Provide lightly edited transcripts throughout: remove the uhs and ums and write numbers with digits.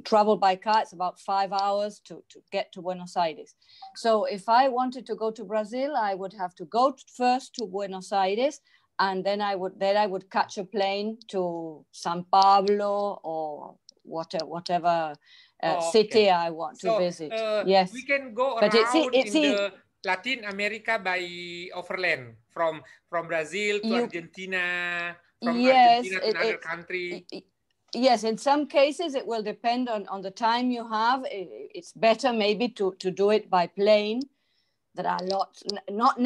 travel by car, it's about 5 hours to get to Buenos Aires. So if I wanted to go to Brazil, I would have to go first to Buenos Aires, and then I would catch a plane to San Pablo or whatever city I want to visit. Yes, we can go around in the Latin America by overland from Brazil to Argentina, from Argentina to another country. Yes, in some cases it will depend on the time you have. It's better maybe to do it by plane. There are lots, not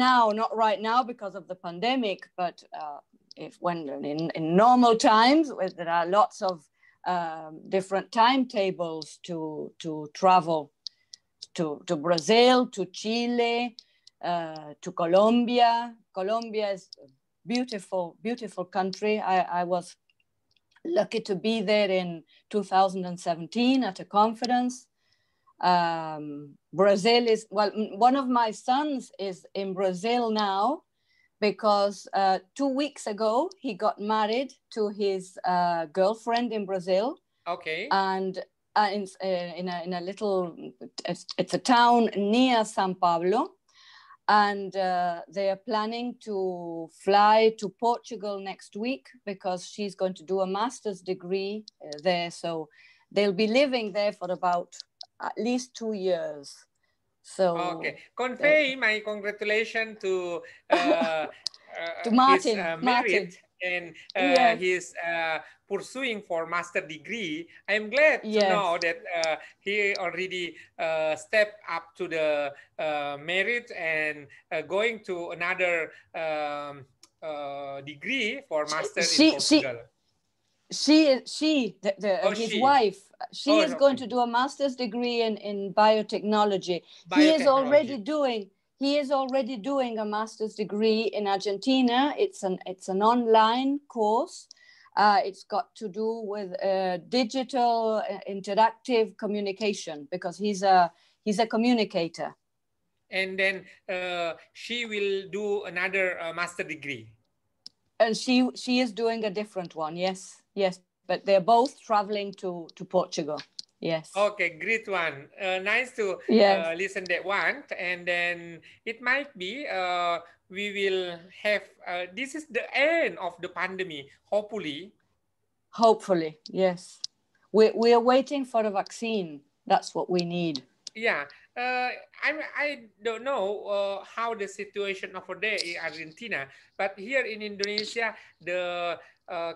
right now because of the pandemic, but in normal times, there are lots of different timetables to travel to Brazil, to Chile, to Colombia. Colombia is a beautiful, beautiful country. I was lucky to be there in 2017 at a conference. Brazil is, well, one of my sons is in Brazil now because 2 weeks ago he got married to his girlfriend in Brazil. Okay. And in a little, it's a town near San Pablo. And they are planning to fly to Portugal next week because she's going to do a master's degree there. So they'll be living there for about at least 2 years. So okay, convey my congratulations to Martin. His merit and yes. He's pursuing for master degree. I'm glad to know that he already stepped up to the merit and going to another degree for master in Portugal. His wife, she is going to do a master's degree in biotechnology. He is already doing a master's degree in Argentina. It's an online course. It's got to do with digital interactive communication because he's a communicator. And then she will do another master degree. And she is doing a different one. Yes, but they're both traveling to Portugal. Yes. Okay, great one. Nice to listen that one. And then it might be we will have this is the end of the pandemic. Hopefully, yes. We are waiting for a vaccine. That's what we need. Yeah. I don't know how the situation over there in Argentina, but here in Indonesia, the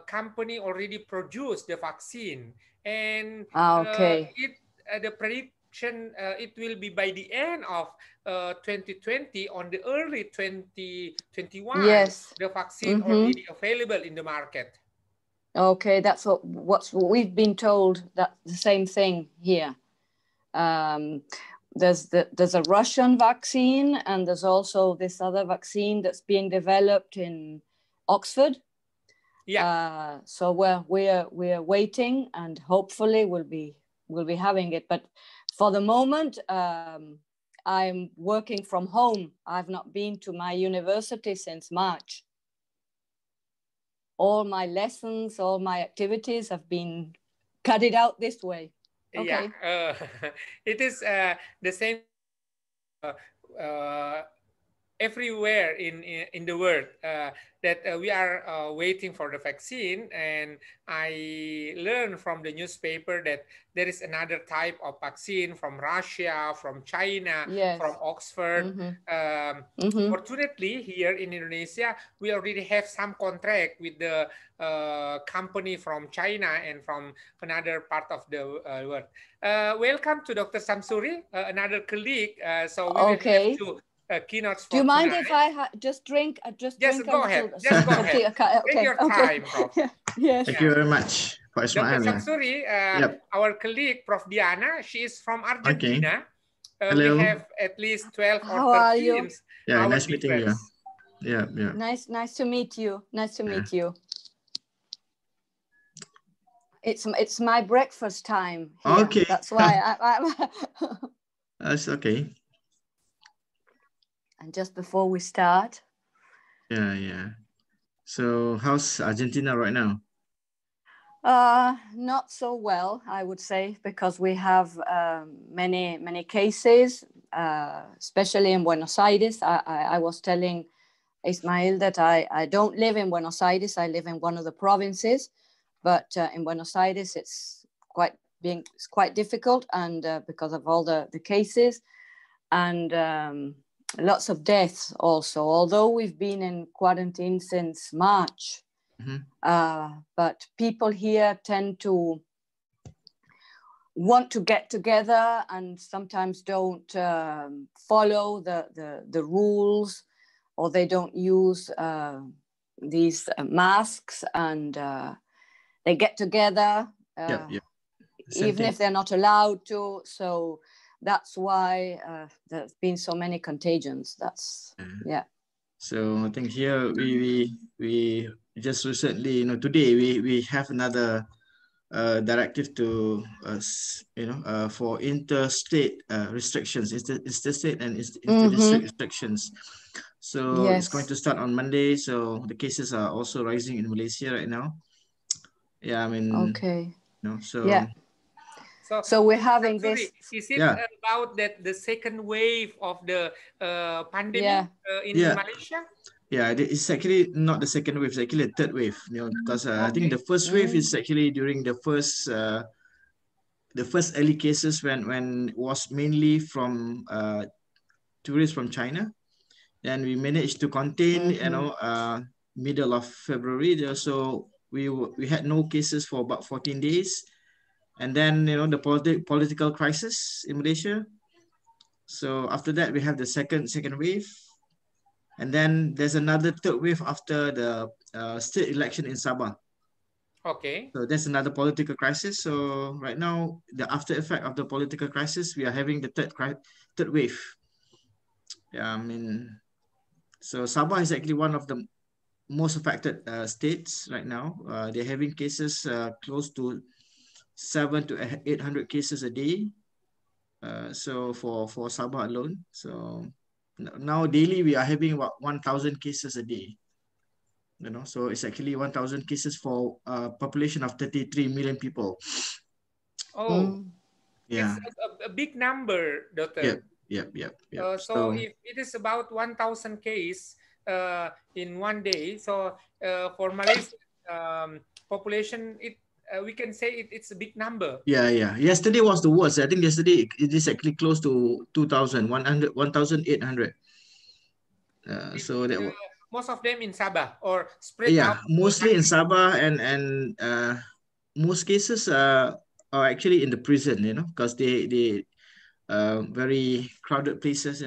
company already produced the vaccine, and the prediction it will be by the end of 2020 on the early 2021. Yes, the vaccine already available in the market. Okay, that's what we've been told. That the same thing here. There's a Russian vaccine, and there's also this other vaccine that's being developed in Oxford. Yeah. So we're waiting, and hopefully we'll be having it. But for the moment, I'm working from home. I've not been to my university since March. All my lessons, all my activities have been carried out this way. Okay. Yeah, it is the same everywhere in the world that we are waiting for the vaccine. And I learned from the newspaper that there is another type of vaccine from Russia, from China, from Oxford. Fortunately, here in Indonesia, we already have some contract with the company from China and from another part of the world. Welcome to Dr. Samsuri, another colleague. So we will have to keynotes for Do you mind tonight. if I just drink? Just go ahead. Just go ahead. Take your time, Prof. Yes. Thank you very much, Pak Ismail. Dr. Samsuri, our colleague, Prof. Diana, she is from Argentina. Hello. We have at least 12 How or are 13 you? Yeah, nice meeting you. Yeah. Nice to meet you. Nice to meet you. It's my breakfast time here. Okay. That's why I'm That's okay. And just before we start. Yeah. So how's Argentina right now? Not so well, I would say, because we have many cases, especially in Buenos Aires. I was telling Ismail that I don't live in Buenos Aires. I live in one of the provinces, but in Buenos Aires it's quite difficult, and because of all the cases and lots of deaths also. Although we've been in quarantine since March. But people here tend to want to get together and sometimes don't follow the rules, or they don't use these masks, and they get together even if they're not allowed to. So that's why there's been so many contagions. That's So I think here we just recently, today we have another directive to for interstate restrictions, interstate and interdistrict restrictions. So it's going to start on Monday. So the cases are also rising in Malaysia right now. Yeah, I mean, So we're having this. Is it about that the second wave of the pandemic in Malaysia? Yeah, it's actually not the second wave; it's actually a third wave. Because I think the first wave is actually during the first early cases when it was mainly from tourists from China. Then we managed to contain, middle of February. So we had no cases for about 14 days. And then, the political crisis in Malaysia. So after that, we have the second wave. And then there's another third wave after the state election in Sabah. Okay. So that's another political crisis. So right now, the after effect of the political crisis, we are having the third wave. Yeah, I mean, so Sabah is actually one of the most affected states right now. They're having cases close to 700 to 800 cases a day. So for Sabah alone. So now daily we are having about 1,000 cases a day. So it's actually 1,000 cases for a population of 33 million people. Oh, yeah, it's a big number, Doctor. Yep. So if it is about 1,000 case in one day, so for Malaysia population, we can say it's a big number. Yeah. Yesterday was the worst. I think yesterday it is actually close to 1,800. So that most of them in Sabah or spread out. Mostly in Sabah, and most cases are actually in the prison, because they very crowded places,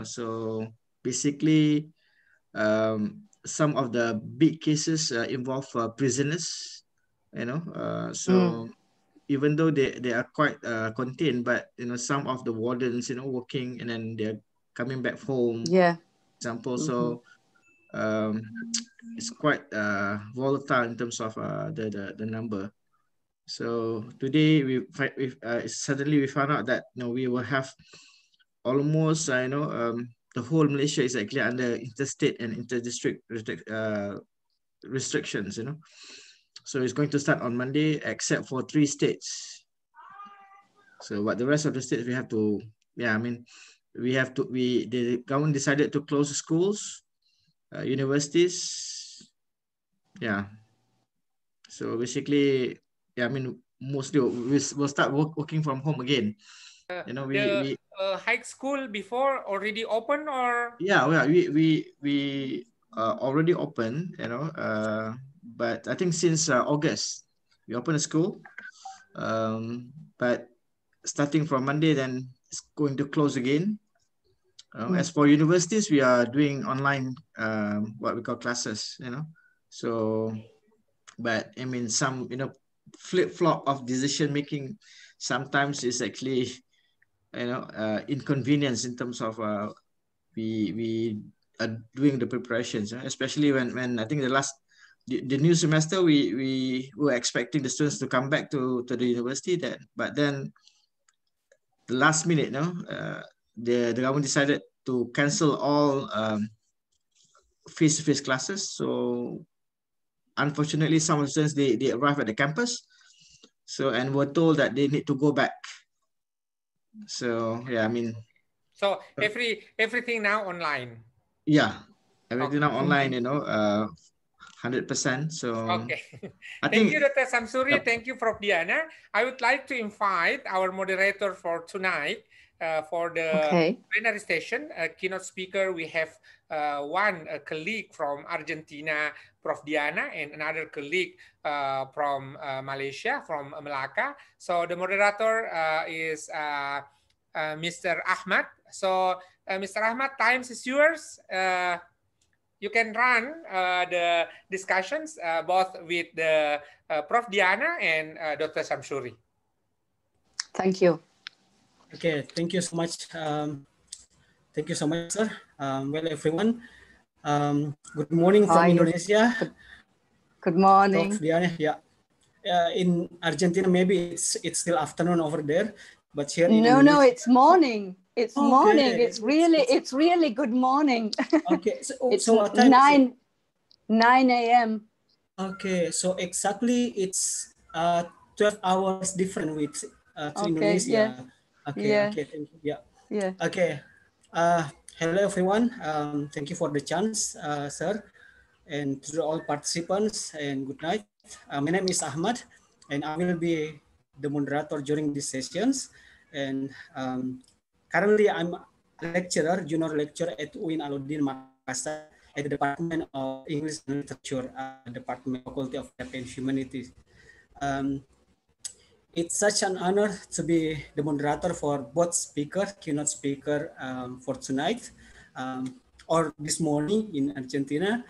so basically some of the big cases involve prisoners, so even though they are quite contained, but some of the wardens working and then they're coming back home, example. So it's quite volatile in terms of the number. So today suddenly we found out that we will have almost the whole Malaysia is actually under interstate and interdistrict restrictions. So it's going to start on Monday, except for 3 states. So, but the rest of the states we have to, the government decided to close the schools, universities. Yeah. So basically, mostly we'll start working from home again. The high school before already open, or? Yeah, well, we already open, but I think since August we opened a school, but starting from Monday, then it's going to close again. As for universities, we are doing online what we call classes, so, but I mean some flip-flop of decision making sometimes is actually inconvenience in terms of we are doing the preparations, especially when I think the new semester we were expecting the students to come back to the university, but then the last minute, the government decided to cancel all face-to-face classes. So unfortunately, some of the students, they arrive at the campus, so and were told that they need to go back. So yeah, I mean, so everything now online. yeah, everything Okay. now online, 100%. So Okay. I Thank think, you, Dr. Samsuri. yep. Thank you, Prof. Diana. I would like to invite our moderator for tonight for the Okay. plenary session, keynote speaker. We have one colleague from Argentina, Prof. Diana, and another colleague from Malaysia, from Melaka. So the moderator is Mr. Ahmad. So Mr. Ahmad, time is yours. You can run the discussions both with the Prof. Diana and Dr. Samsuri. Thank you. Okay, thank you so much. Thank you so much, sir. Well, everyone, good morning from Indonesia. Good morning. Prof. Diana, yeah. In Argentina, maybe it's still afternoon over there, but here in No, Indonesia, it's morning. It's okay. morning. It's really good morning. Okay, It's so what time is it? 9 a.m. Okay, so exactly it's 12 hours different with to Indonesia. Yeah. Okay, Yeah. okay, thank you. Yeah. Yeah. Okay. Hello everyone. Thank you for the chance, sir, and to all participants. And good night. My name is Ahmad, and I will be the moderator during these sessions. And currently, I'm a lecturer, junior lecturer at UIN Alauddin Makassar at the Department of English and Literature, Department Faculty of Japan Humanities. It's such an honor to be the moderator for both keynote speaker for tonight or this morning in Argentina.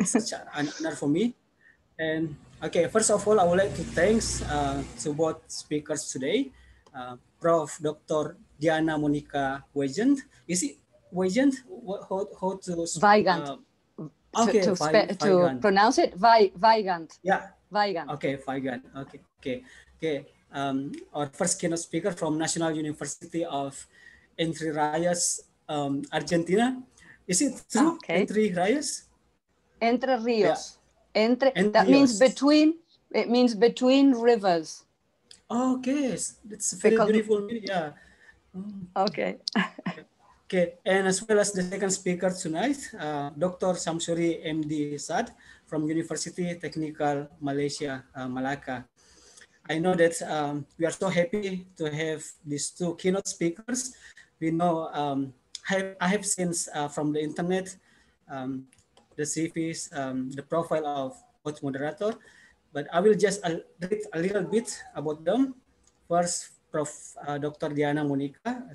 Such an honor for me. And okay, first of all, I would like to thanks to both speakers today, Prof. Dr. Diana Monica Wegand. Is it Wegand? How to Weigand. Okay, to pronounce it, Weigand. Yeah. Weigand. Okay, Weigand. Okay. Our first keynote speaker from National University of Entre Rios, Argentina. Is it true? Okay. Entre Rios? Entre Rios. Yeah. That means between. It means between rivers. Okay, that's very beautiful. Yeah. Okay. Okay, and as well as the second speaker tonight, Dr. Samsuri MD Sad from University Technical Malaysia, Malacca. I know that we are so happy to have these two keynote speakers. We know I have seen from the internet the CVs, the profile of both moderator, but I will just read a little bit about them. First, Dr. Diana Monica,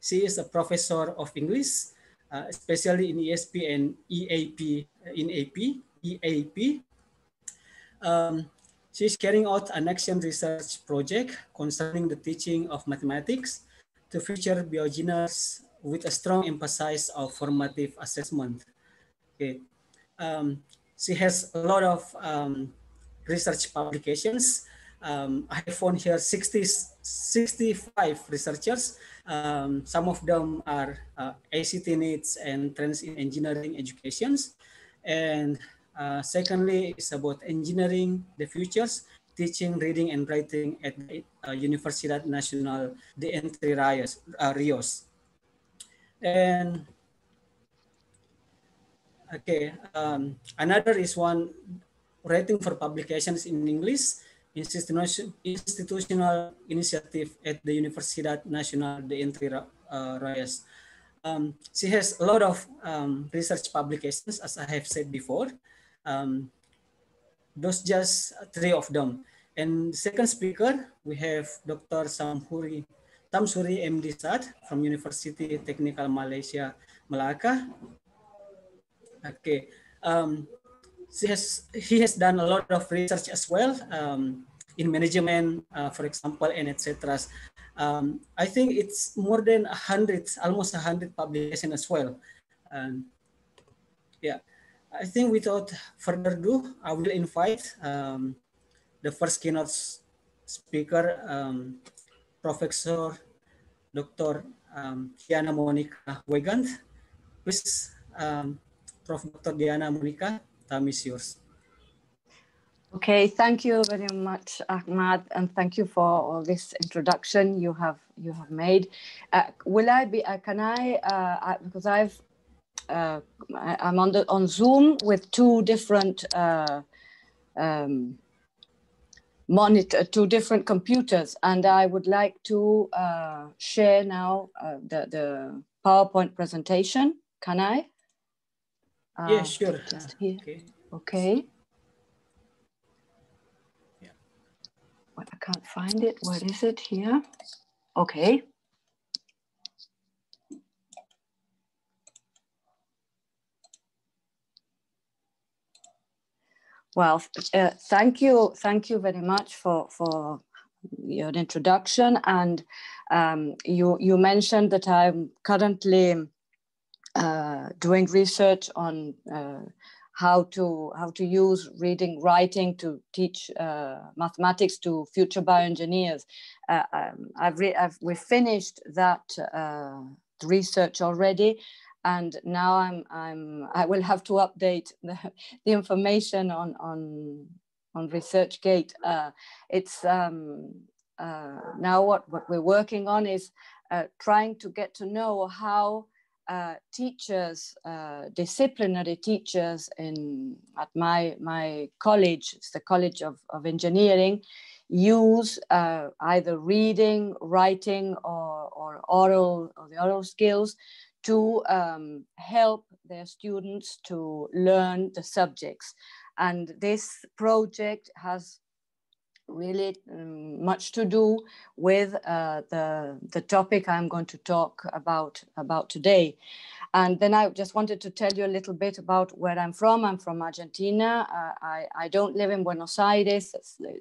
she is a professor of English, especially in ESP and EAP, EAP. She's carrying out an action research project concerning the teaching of mathematics to future bioengineers with a strong emphasis of formative assessment. Okay. She has a lot of research publications. I found here 65 researchers. Some of them are ACT needs and trends in engineering educations. And secondly, it's about engineering the futures, teaching, reading, and writing at the Universidad Nacional de Entre Rios. And okay, another is one writing for publications in English, institutional initiative at the Universidad Nacional de Entre Rios. She has a lot of research publications, as I have said before. Those just three of them. And the second speaker, we have Dr. Samsuri MD Sad from University Technical Malaysia, Malacca. Okay. He has done a lot of research as well in management, for example, and etc. I think it's more than 100, almost 100 publications as well. Yeah, I think without further ado, I will invite the first keynote speaker, Professor Dr. Diana Monica Wegand. Please, Prof. Dr. Diana Monica, time is yours. Okay, thank you very much, Ahmad, and thank you for all this introduction you have made. Will I be? Can I? Because I'm on Zoom with two different two different computers, and I would like to share now the PowerPoint presentation. Can I? Yeah, sure. Just here. Okay. Okay. Yeah. Well, I can't find it. Where is it? Here. Okay. Well, thank you very much for your introduction. And you mentioned that I'm currently doing research on how to use reading, writing to teach mathematics to future bioengineers. We finished that research already, and now I will have to update the information on ResearchGate. It's now what we're working on is trying to get to know how teachers, disciplinary teachers at my college, it's the College of Engineering, use either reading, writing, or the oral skills to help their students to learn the subjects. And this project has really much to do with the topic I'm going to talk about today. And then I just wanted to tell you a little bit about where I'm from. I'm from Argentina. I don't live in Buenos Aires.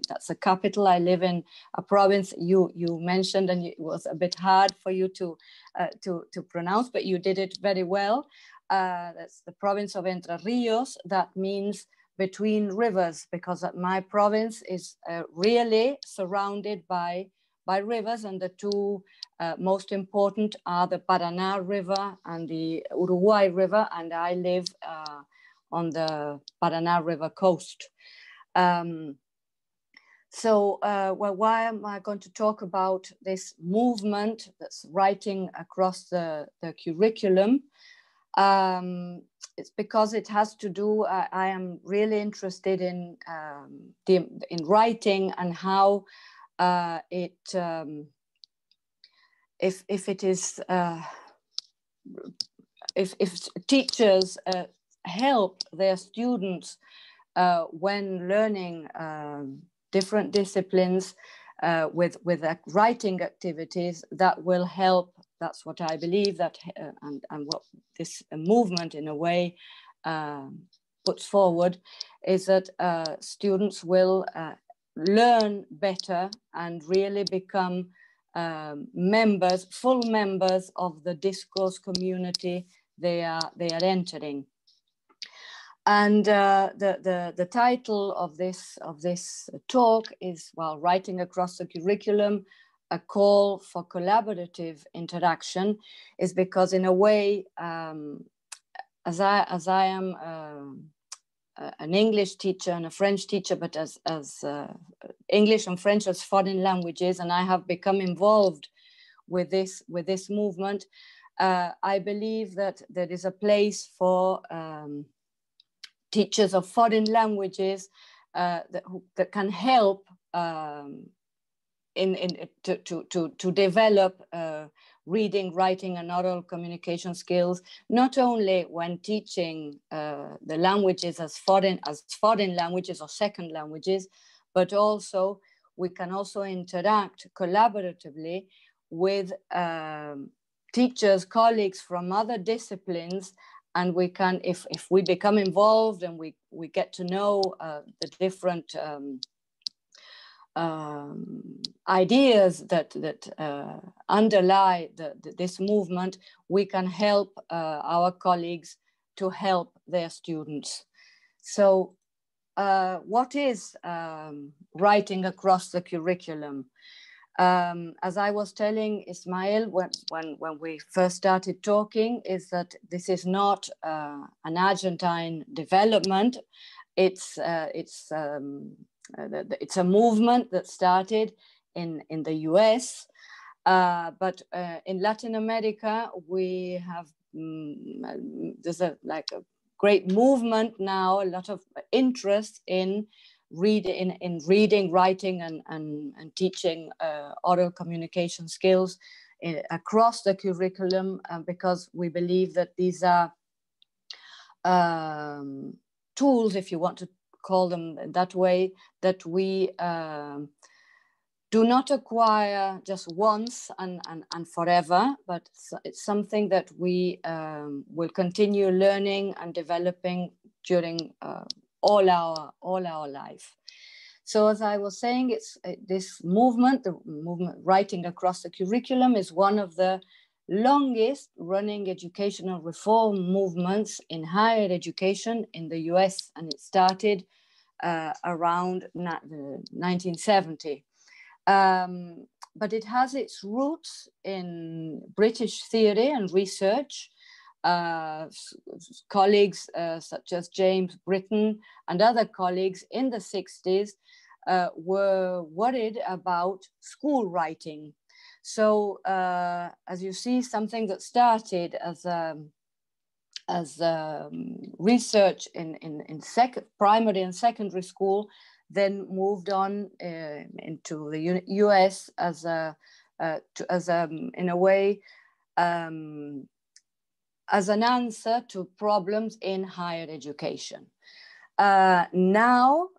That's the capital. I live in a province you mentioned, and it was a bit hard for you to pronounce, but you did it very well. That's the province of Entre Rios. That means between rivers, because my province is really surrounded by rivers, and the two most important are the Paraná River and the Uruguay River, and I live on the Paraná River coast. Well, why am I going to talk about this movement that's writing across the curriculum? It's because it has to do, I am really interested in writing and how if teachers help their students when learning different disciplines with writing activities, that will help. That's what I believe, that and what this movement in a way puts forward, is that students will learn better and really become full members of the discourse community they are entering. And the title of this talk is, well, Writing Across the Curriculum, a call for collaborative interaction, is because in a way, as I am an English teacher and a French teacher, but as English and French as foreign languages, and I have become involved with this movement, I believe that there is a place for teachers of foreign languages that can help to develop reading, writing, and oral communication skills, not only when teaching the languages as foreign languages or second languages, but also we can also interact collaboratively with teachers, colleagues from other disciplines, and we can, if we become involved and we get to know the different ideas that underlie this movement, we can help our colleagues to help their students. So what is writing across the curriculum? As I was telling Ismail when we first started talking, is that this is not an Argentine development. It's a movement that started in the US, but in Latin America we have there's a great movement now, a lot of interest in reading, writing, and teaching oral communication skills across the curriculum, because we believe that these are tools, if you want to call them that way, that we do not acquire just once and forever, but it's something that we will continue learning and developing during all our life. So as I was saying, it's this movement, the movement writing across the curriculum, is one of the longest running educational reform movements in higher education in the US, and it started around 1970. But it has its roots in British theory and research. Colleagues such as James Britton and other colleagues in the 60s were worried about school writing. So as you see, something that started as research in primary and secondary school, then moved on into the US in a way as an answer to problems in higher education.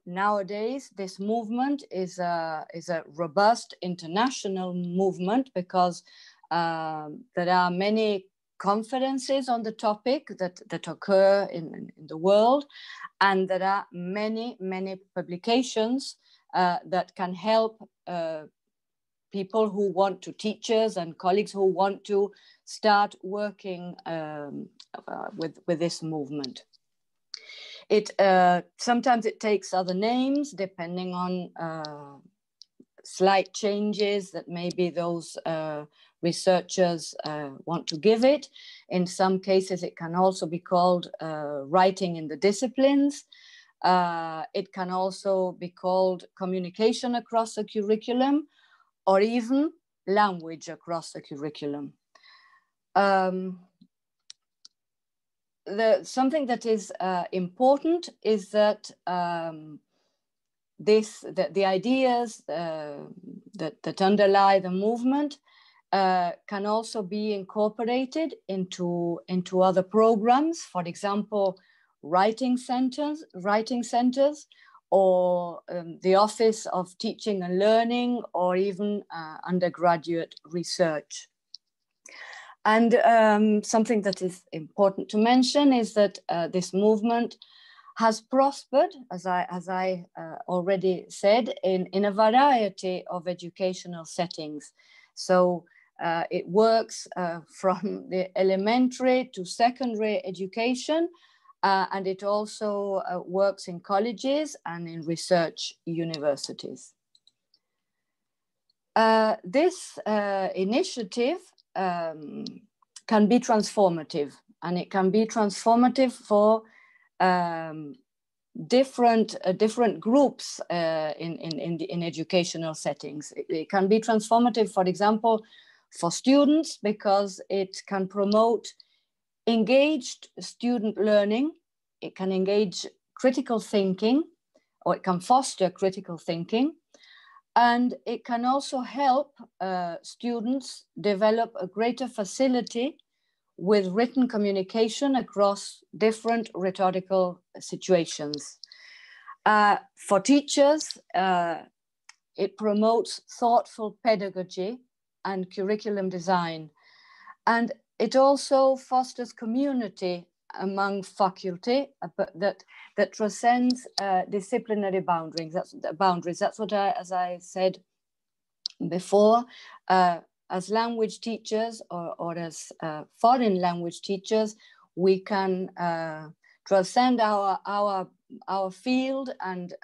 Nowadays, this movement is a robust international movement, because there are many conferences on the topic that occur in the world, and there are many publications that can help people who want to, teachers and colleagues who want to start working with this movement. Sometimes it takes other names depending on slight changes that maybe those researchers want to give it. In some cases, it can also be called writing in the disciplines. It can also be called communication across the curriculum, or even language across the curriculum. Something that is important is that the ideas that underlie the movement can also be incorporated into other programs. For example, writing centers, or the Office of Teaching and Learning, or even undergraduate research. And something that is important to mention is that this movement has prospered, as I already said, in a variety of educational settings. So it works from the elementary to secondary education, and it also works in colleges and in research universities. This initiative can be transformative, and it can be transformative for different groups in educational settings. It can be transformative, for example, for students, because it can promote engaged student learning. It can engage critical thinking, or it can foster critical thinking. And it can also help students develop a greater facility with written communication across different rhetorical situations. For teachers, it promotes thoughtful pedagogy and curriculum design. And it also fosters community among faculty that transcends disciplinary boundaries. That's what as I said before, as language teachers or as foreign language teachers, we can transcend our field and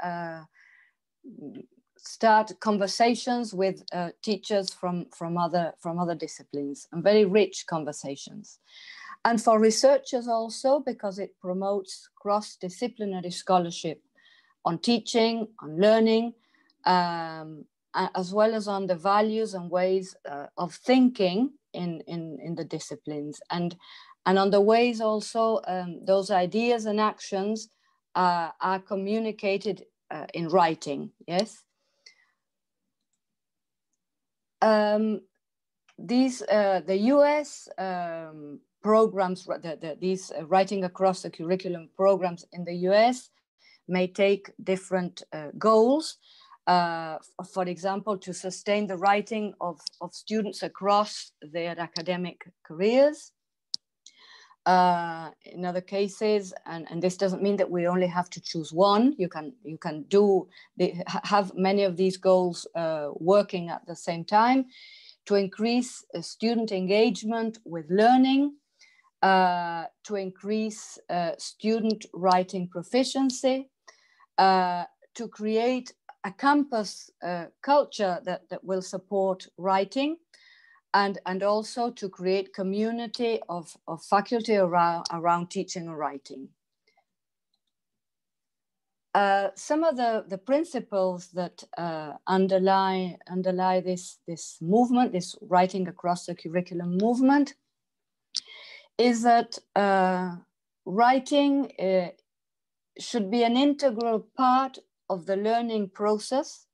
start conversations with teachers from other disciplines, and very rich conversations. And for researchers also, because it promotes cross-disciplinary scholarship on teaching, on learning, as well as on the values and ways of thinking in the disciplines, and on the ways also those ideas and actions are communicated in writing. Yes. The US programs, these writing across the curriculum programs in the US may take different goals. For example, to sustain the writing of students across their academic careers. In other cases, and this doesn't mean that we only have to choose one. You can have many of these goals working at the same time, to increase student engagement with learning, to increase student writing proficiency, to create a campus culture that will support writing, and also to create community of faculty around teaching and writing. Some of the principles that underlie this movement, this writing across the curriculum movement, is that writing should be an integral part of the learning process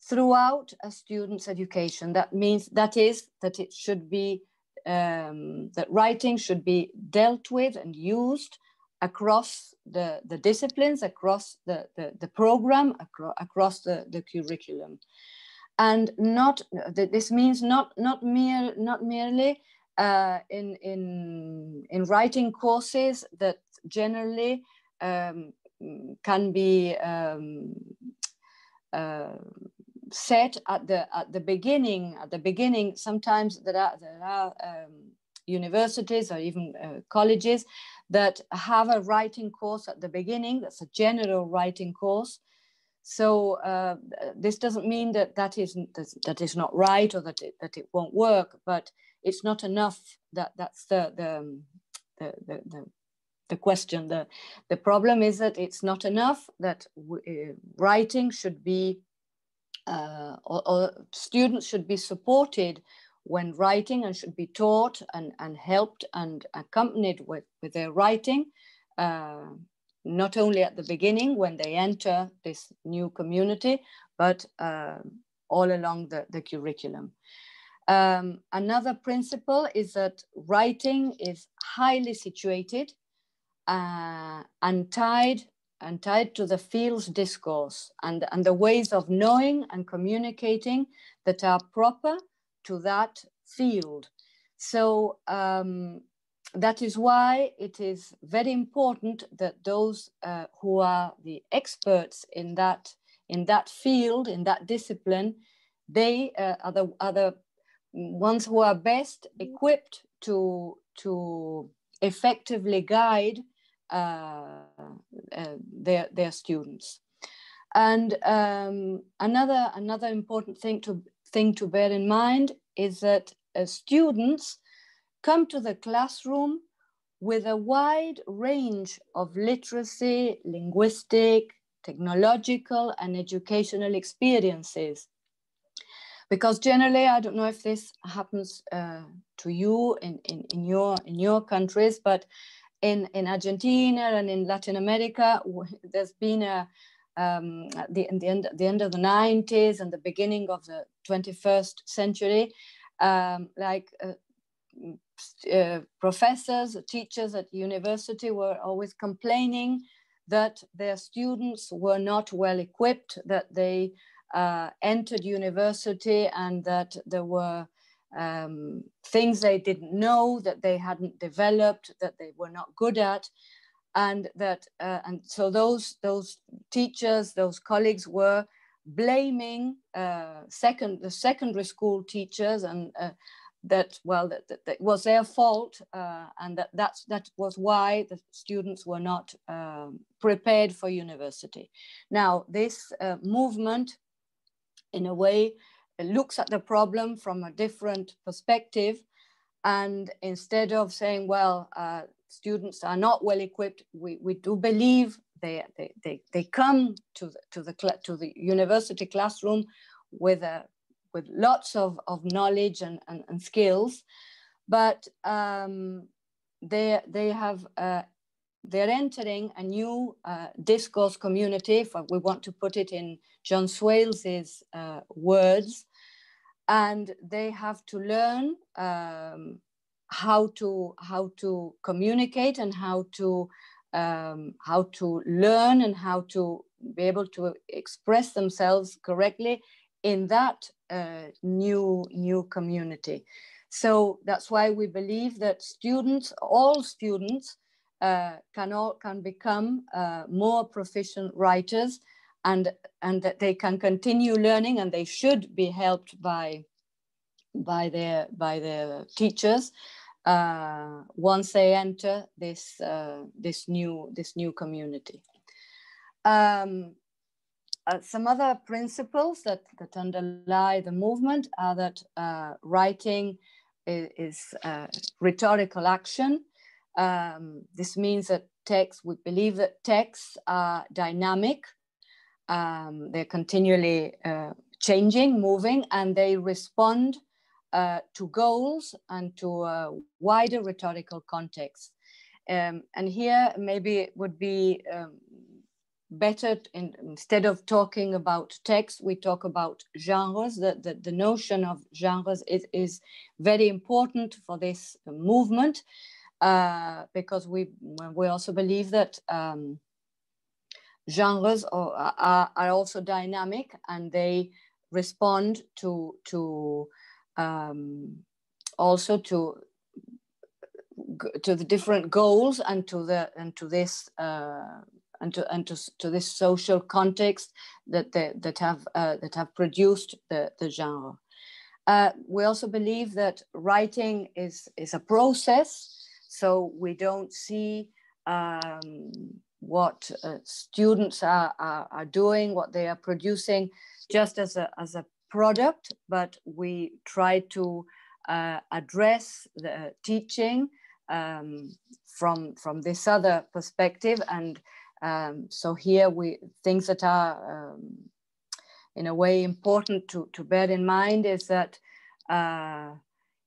throughout a student's education. That means that it should be that writing should be dealt with and used across the disciplines, across the program, across the curriculum, and this means not merely in writing courses that generally can be set at the beginning. Sometimes there are universities or even colleges that have a writing course at the beginning. That's a general writing course. So this doesn't mean that is not right, or that it won't work, but it's not enough. That's the question. The problem is that it's not enough, that writing should be, or students should be supported when writing, and should be taught and helped and accompanied with their writing, not only at the beginning when they enter this new community, but all along the curriculum. Another principle is that writing is highly situated and tied to the field's discourse and the ways of knowing and communicating that are proper to that field. So that is why it is very important that those who are the experts in that field, in that discipline, they are the ones who are best equipped to effectively guide their students. And another important thing to bear in mind is that students come to the classroom with a wide range of literacy, linguistic, technological, and educational experiences. Because generally, I don't know if this happens to you in your countries, but in Argentina and in Latin America, there's been the end of the 90s and the beginning of the 21st century, professors, teachers at university were always complaining that their students were not well equipped, that they entered university and that there were things they didn't know, that they hadn't developed, that they were not good at, and so those teachers, those colleagues were blaming the secondary school teachers, and that was their fault, and that was why the students were not prepared for university. Now, this movement in a way, looks at the problem from a different perspective. And instead of saying, well, students are not well equipped, we do believe they come to the university classroom with lots of knowledge and skills, but they're entering a new discourse community, if we want to put it in John Swales's words, and they have to learn how to communicate and how to learn and how to be able to express themselves correctly in that new community. So that's why we believe that all students can become more proficient writers, and that they can continue learning, and they should be helped by their teachers once they enter this new community. Some other principles that underlie the movement are that writing is rhetorical action. This means that we believe that texts are dynamic. They're continually changing, moving, and they respond to goals and to a wider rhetorical context. And here maybe it would be better, instead of talking about text, we talk about genres. The notion of genres is very important for this movement, because we also believe that genres are also dynamic, and they respond also to the different goals and to this social context that have produced the genre. We also believe that writing is a process, so we don't see what students are doing, what they are producing, just as a product, but we try to address the teaching from this other perspective. And so here things that are in a way important to bear in mind is that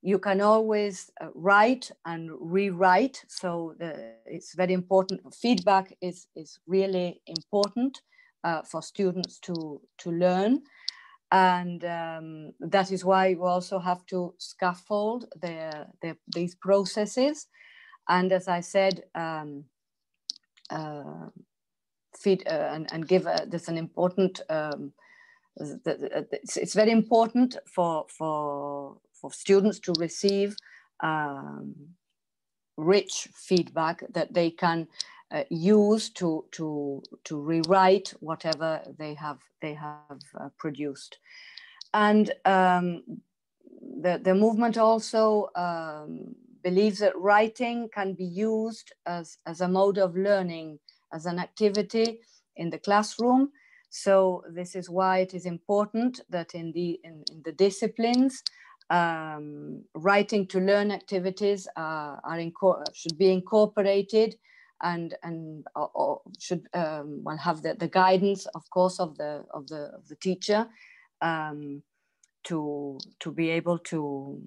you can always write and rewrite. So it's very important. Feedback is really important for students to learn. And that is why you also have to scaffold these processes. And as I said, feed and give that's an important. It's very important for students to receive rich feedback that they can use to rewrite whatever they have produced. And the movement also believes that writing can be used as a mode of learning, as an activity in the classroom. So this is why it is important that in the disciplines, writing to learn activities should be incorporated and should have the guidance, of course, of the teacher to be able to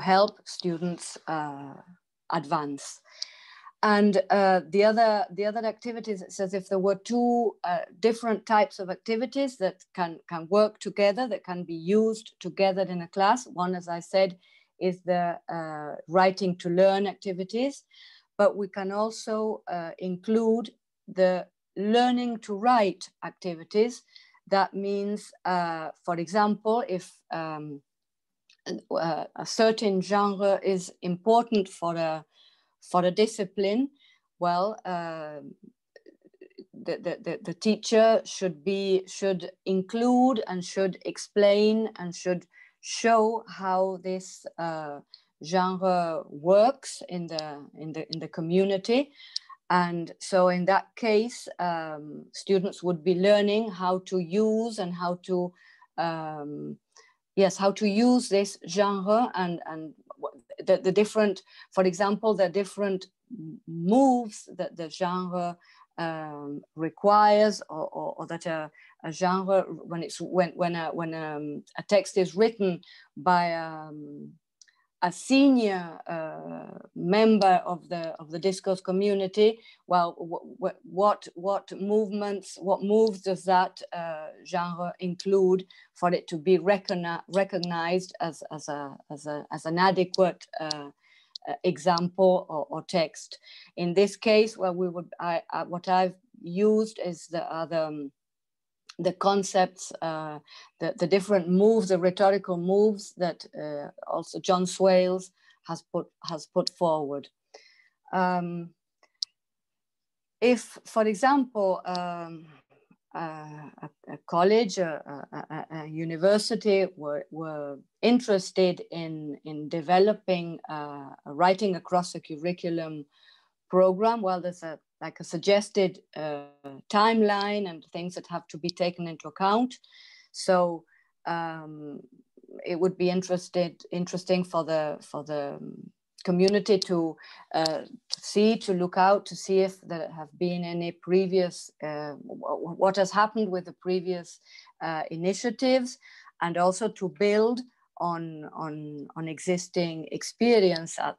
help students advance. And the other activities, it says if there were two different types of activities that can work together, that can be used together in a class. One, as I said, is the writing to learn activities, but we can also include the learning to write activities. That means, for example, if a certain genre is important for a discipline, well, the teacher should include and should explain and should show how this genre works in the community. And so in that case, students would be learning how to use and how to yes, how to use this genre and the different, for example, the different moves that the genre requires, or that a genre, when a text is written by a senior member of the discourse community, well, what moves does that genre include for it to be recognized as an adequate example or text? In this case, well, what I've used is the concepts, the different moves, the rhetorical moves that also John Swales has put forward. If, for example, a college, a university were interested in developing a writing across a curriculum program, well, there's like a suggested timeline and things that have to be taken into account. So it would be interesting for the community to look out to see if there have been any previous, what has happened with the previous initiatives, and also to build on existing experience at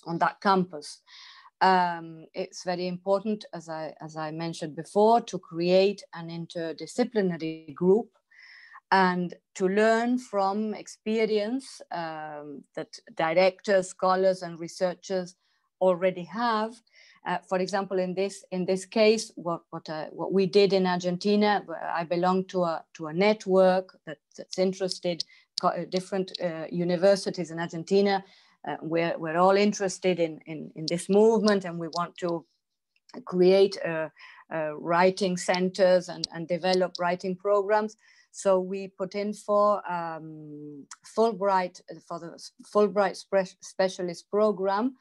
on that campus. It's very important, as I mentioned before, to create an interdisciplinary group and to learn from experience that directors, scholars, and researchers already have. For example, in this case, what we did in Argentina, I belong to a network that's interested, different universities in Argentina. We're all interested in this movement, and we want to create writing centers and develop writing programs. So we put in for Fulbright, for the Fulbright specialist program,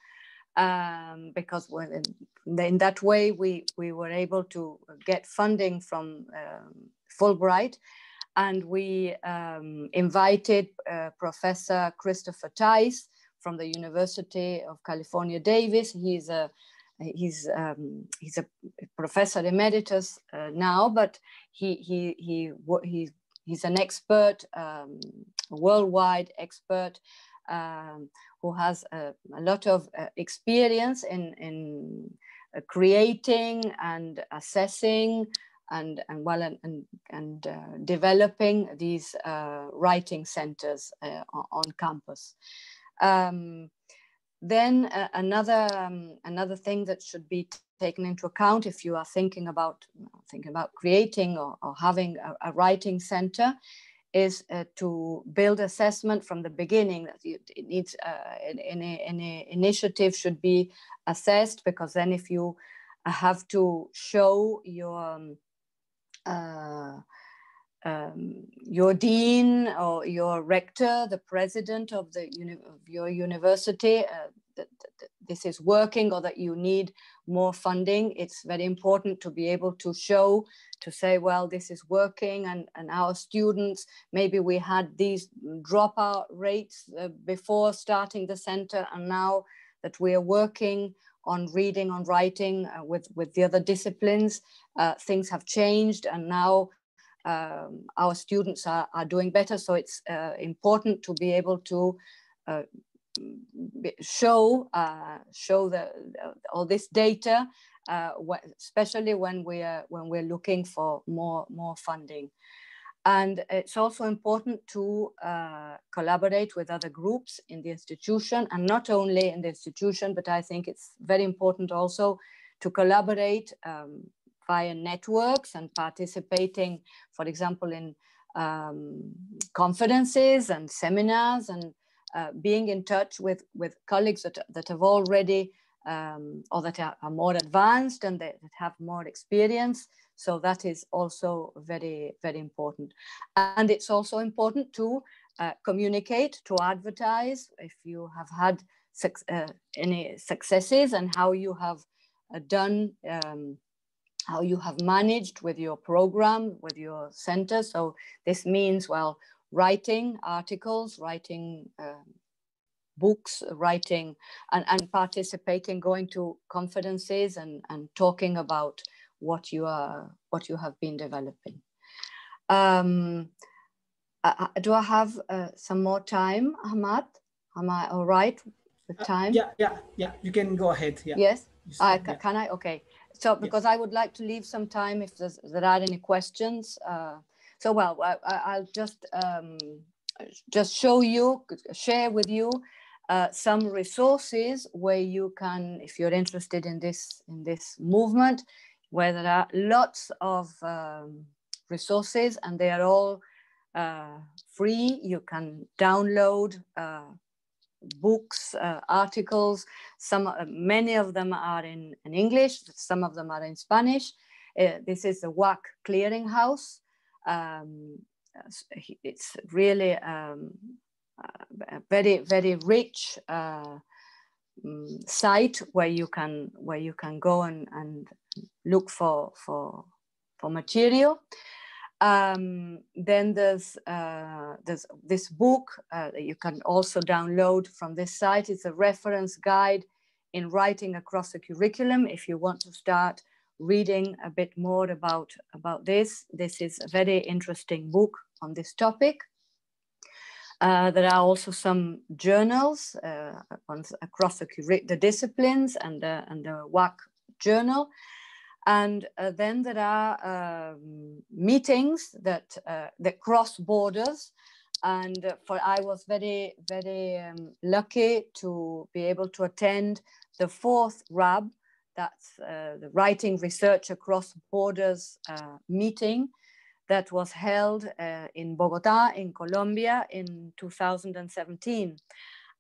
because in that way we were able to get funding from Fulbright, and we invited Professor Christopher Tice from the University of California, Davis. He's a professor emeritus now, but he's an expert, worldwide expert, who has a lot of experience in creating and assessing and developing these writing centers on campus. Then another thing that should be taken into account if you are thinking about creating or having a writing center is to build assessment from the beginning. That it needs any initiative should be assessed, because then if you have to show your dean or your rector, the president of your university, that this is working or that you need more funding, it's very important to be able to show, to say, well, this is working, and our students, maybe we had these dropout rates before starting the center, and now that we are working on reading, on writing with the other disciplines, things have changed, and now our students are doing better. So it's important to be able to show all this data, especially when we're looking for more funding. And it's also important to collaborate with other groups in the institution, and not only in the institution, but I think it's very important also to collaborate via networks and participating, for example, in conferences and seminars, and being in touch with colleagues that have already or that are more advanced and that have more experience. So that is also very, very important. And it's also important to communicate, to advertise if you have had any successes and how you have done how you have managed with your program, with your center. So this means, well, writing articles, writing books, writing and participating, going to conferences and talking about what you have been developing. Do I have some more time, Ahmad? Am I all right with time? Yeah. You can go ahead. Yeah. Yes. Can I? Okay. So because I would like to leave some time if there are any questions. So well, I'll just share with you some resources where you can, if you're interested in this movement, where there are lots of resources and they are all free. You can download books, articles. Many of them are in English. Some of them are in Spanish. This is the WAC Clearinghouse. It's really a very, very rich site where you can go and look for material. Then there's this book that you can also download from this site. It's a reference guide in writing across the curriculum. If you want to start reading a bit more about this is a very interesting book on this topic. There are also some journals across the disciplines and the WAC journal. And then there are meetings that cross borders. And I was very, very lucky to be able to attend the 4th RAB, that's the Writing Research Across Borders meeting that was held in Bogota, in Colombia in 2017.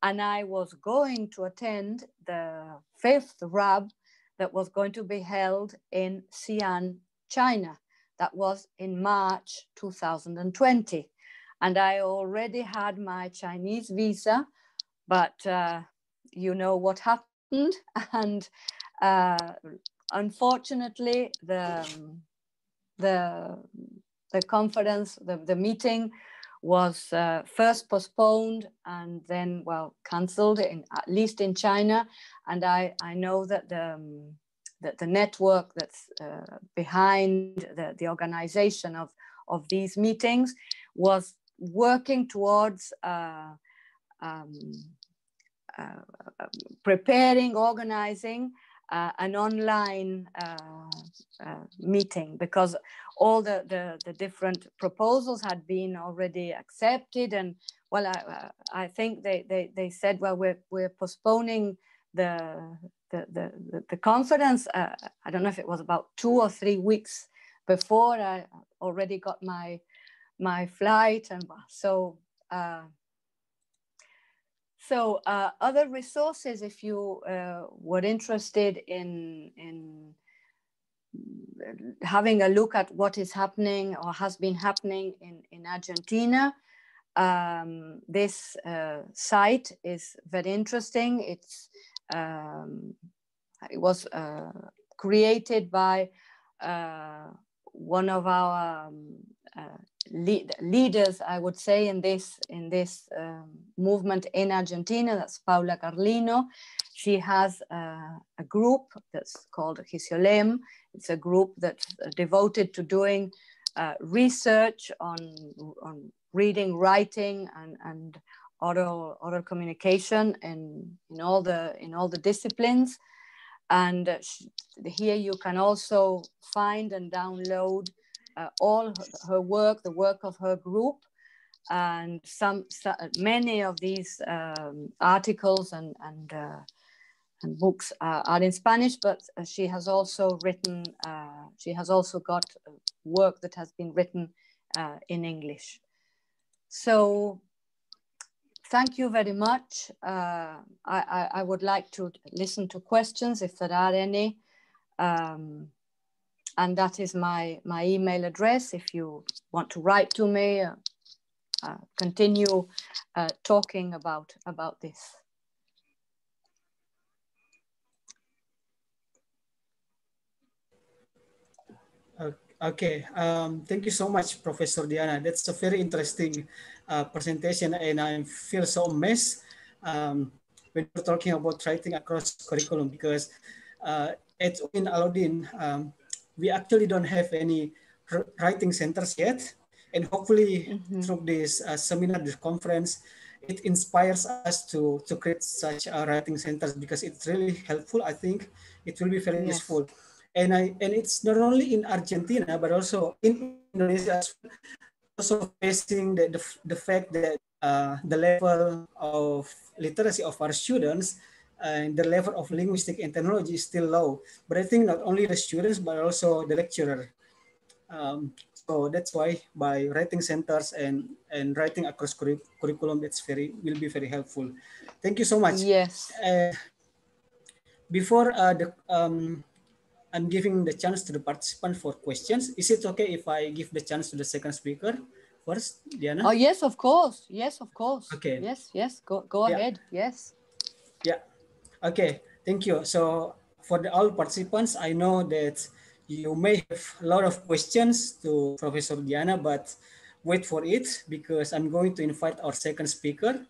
And I was going to attend the 5th RAB that was going to be held in Xi'an, China. That was in March 2020. And I already had my Chinese visa, but you know what happened. And unfortunately, the conference, the meeting was first postponed and then, well, cancelled, at least in China. And I know that the network that's behind the organization of these meetings was working towards preparing, organizing an online meeting, because all the different proposals had been already accepted. And well, I think they said, well, we're postponing the conference. I don't know if it was about 2 or 3 weeks before I already got my flight. And so other resources, if you were interested in having a look at what is happening or has been happening in Argentina, this site is very interesting. It was created by one of our leaders, I would say, in this movement in Argentina. That's Paula Carlino. She has a group that's called ICELL. It's a group that's devoted to doing research on reading, writing, and oral communication in all the disciplines. And here you can also find and download all her work, the work of her group, and many of these articles and books are in Spanish, but she has also written. She has also got work that has been written in English. So, thank you very much. I would like to listen to questions if there are any. And that is my email address if you want to write to me, continue talking about this. Okay, thank you so much, Professor Diana. That's a very interesting presentation, and I feel so amazed when we're talking about writing across curriculum because at in Alauddin, we actually don't have any writing centers yet, and hopefully through this seminar, this conference, it inspires us to create such writing centers because it's really helpful. I think it will be very Yes. useful. And it's not only in Argentina but also in Indonesia as well. Also facing the fact that the level of literacy of our students and the level of linguistic and technology is still low. But I think not only the students but also the lecturer. So that's why by writing centers and writing across curriculum, it's will be very helpful. Thank you so much. Yes. Before I'm giving the chance to the participant for questions. Is it okay if I give the chance to the second speaker first, Diana? Oh, yes, of course. Yes, of course. Okay. Yes. Go ahead. Yes. Yeah. Okay. Thank you. So for all participants, I know that you may have a lot of questions to Professor Diana, but wait for it because I'm going to invite our second speaker.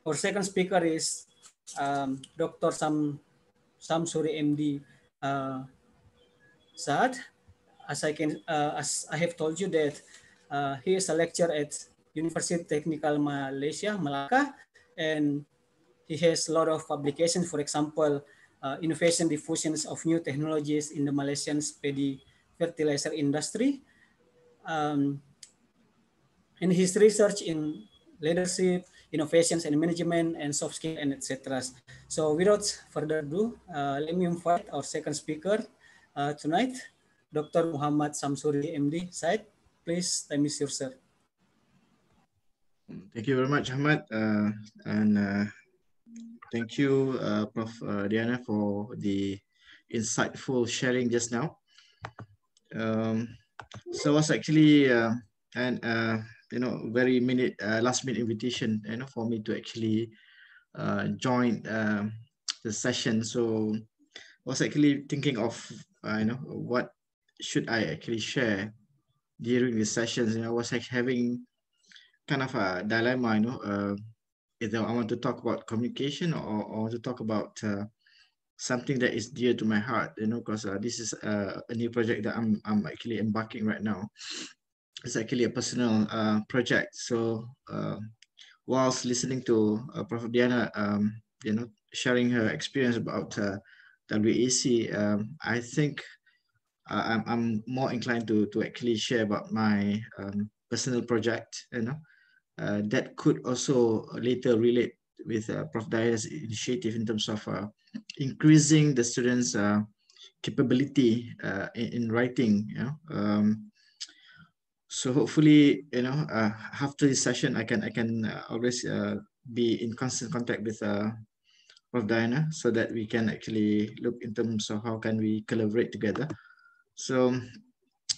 Our second speaker is Dr. Samsuri MD Saad. As I have told you that he is a lecturer at University Technical Malaysia, Malacca, and he has a lot of publications. For example, innovation diffusions of new technologies in the Malaysian paddy fertilizer industry, and his research in leadership, innovations and management, and soft skill, and etc. So without further ado, let me invite our second speaker tonight, Dr. Muhammad Samsuri, MD. Said, please, time is yours, sir. Thank you very much, Ahmad. And thank you, Prof. Diana, for the insightful sharing just now. So it was actually very last minute invitation, for me to actually join the session. So I was actually thinking of what should I actually share during the sessions. I was like having kind of a dilemma, either I want to talk about communication or I want to talk about something that is dear to my heart, because this is a new project that I'm actually embarking right now. It's actually a personal project. So whilst listening to Prof. Diana, sharing her experience about WAC, I think I'm more inclined to actually share about my personal project, that could also later relate with Prof. Diana's initiative in terms of increasing the students' capability in writing. So hopefully, after this session, I can always be in constant contact with Prof. Diana so that we can actually look in terms of how can we collaborate together. So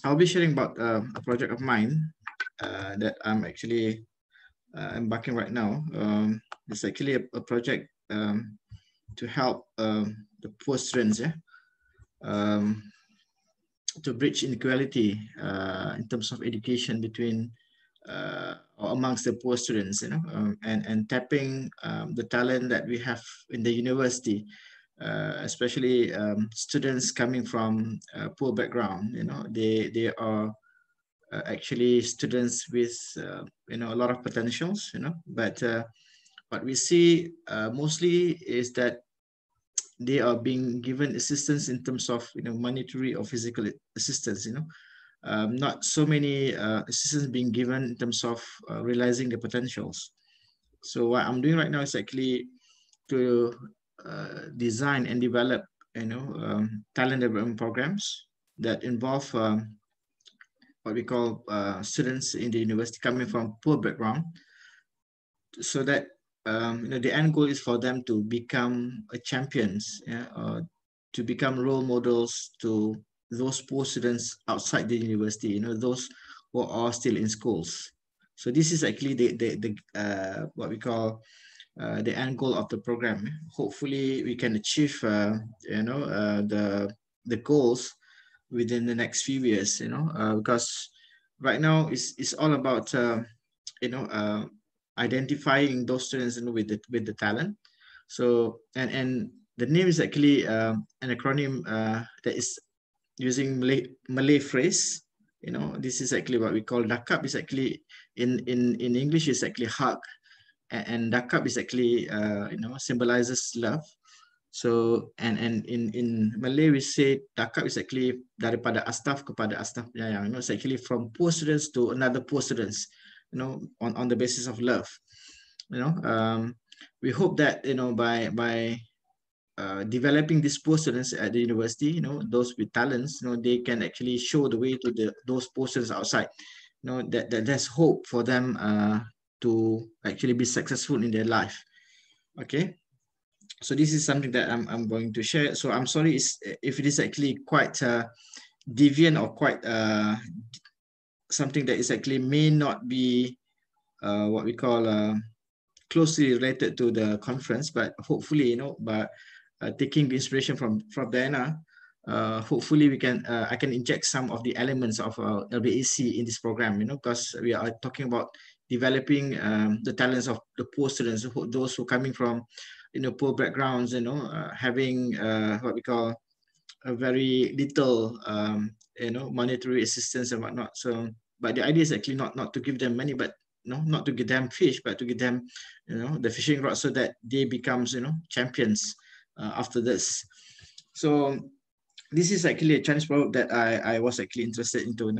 I'll be sharing about a project of mine that I'm actually embarking right now. It's actually a project to help the poor students, to bridge inequality in terms of education between or amongst the poor students, and tapping the talent that we have in the university, especially students coming from poor background. They are actually students with a lot of potentials, but what we see mostly is that they are being given assistance in terms of monetary or physical assistance. Not so many assistance being given in terms of realizing the potentials. So what I'm doing right now is actually to design and develop talent development programs that involve what we call students in the university coming from poor background, so that the end goal is for them to become champions, or to become role models to those poor students outside the university, those who are still in schools. So this is actually the what we call the end goal of the program. Hopefully we can achieve the goals within the next few years, because right now it's all about identifying those students with the talent. So and the name is actually an acronym that is using Malay phrase. This is actually what we call dakap. Is actually in English is actually hug, and dakap is actually symbolizes love. So and in Malay we say dakap is actually daripada astaf kepada astaf penyayang. It's actually from poor students to another poor students, on the basis of love. We hope that by developing these poor students at the university, those with talents, they can actually show the way to those poor students outside. That there's hope for them to actually be successful in their life. Okay. So this is something that I'm going to share. So I'm sorry if it is actually quite deviant or quite something that is actually may not be what we call closely related to the conference, but hopefully, by taking the inspiration from Diana, hopefully I can inject some of the elements of LBAC in this program, because we are talking about developing the talents of the poor students, those who are coming from poor backgrounds, having what we call a very little monetary assistance and whatnot. So but the idea is actually not to give them money, but not to give them fish, but to give them the fishing rod, so that they becomes champions after this. So this is actually a Chinese proverb that I was actually interested into.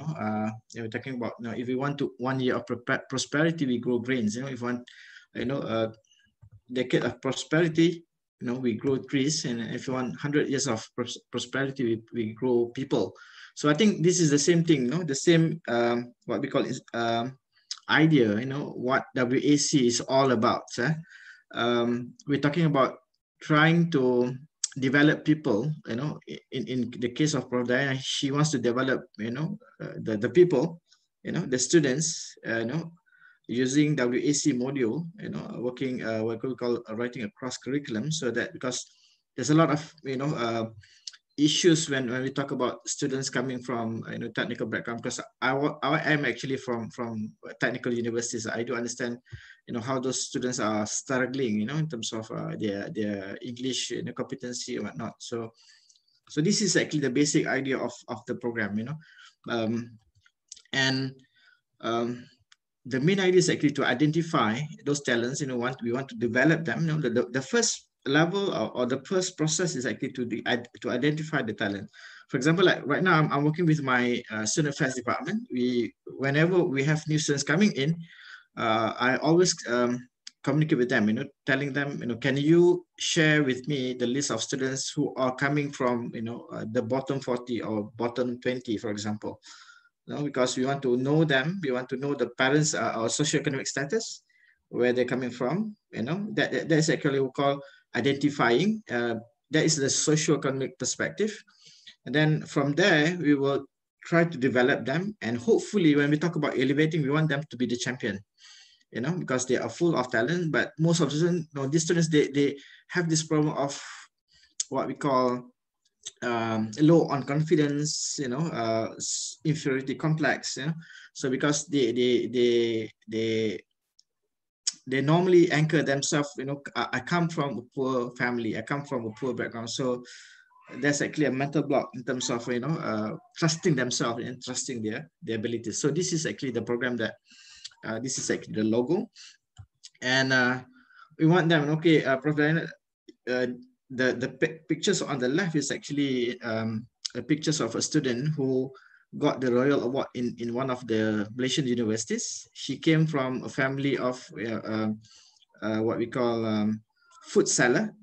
We're talking about if we want to 1 year of prosperity, we grow grains. If we want a decade of prosperity, we grow trees, and if you want 100 years of prosperity, we grow people. So I think this is the same thing, the same what we call is idea, what WAC is all about. We're talking about trying to develop people, in the case of Prof. Diana, she wants to develop, the people, the students, using WAC module, working what we call writing a cross curriculum, so that because there's a lot of issues when we talk about students coming from technical background, because I am actually from technical universities. I do understand how those students are struggling in terms of their English competency and whatnot. So this is actually the basic idea of the program, the main idea is actually to identify those talents. We want to develop them. The first level or the first process is actually to identify the talent. For example, like right now, I'm working with my student affairs department. Whenever we have new students coming in, I always communicate with them, telling them, can you share with me the list of students who are coming from, the bottom 40 or bottom 20, for example. Because we want to know them, we want to know the parents' or socioeconomic status, where they're coming from. That's actually we call identifying. That is the socioeconomic perspective, and then from there we will try to develop them. And hopefully, when we talk about elevating, we want them to be the champion. Because they are full of talent, but most of the students, these students, they have this problem of what we call low on confidence, inferiority complex. So because they normally anchor themselves, I come from a poor family, I come from a poor background. So there's actually a mental block in terms of trusting themselves and trusting their abilities. So this is actually the program that this is actually the logo, and we want them. Okay, Prof. Diana, the pictures on the left is actually pictures of a student who got the Royal Award in one of the Malaysian universities. She came from a family of what we call food seller,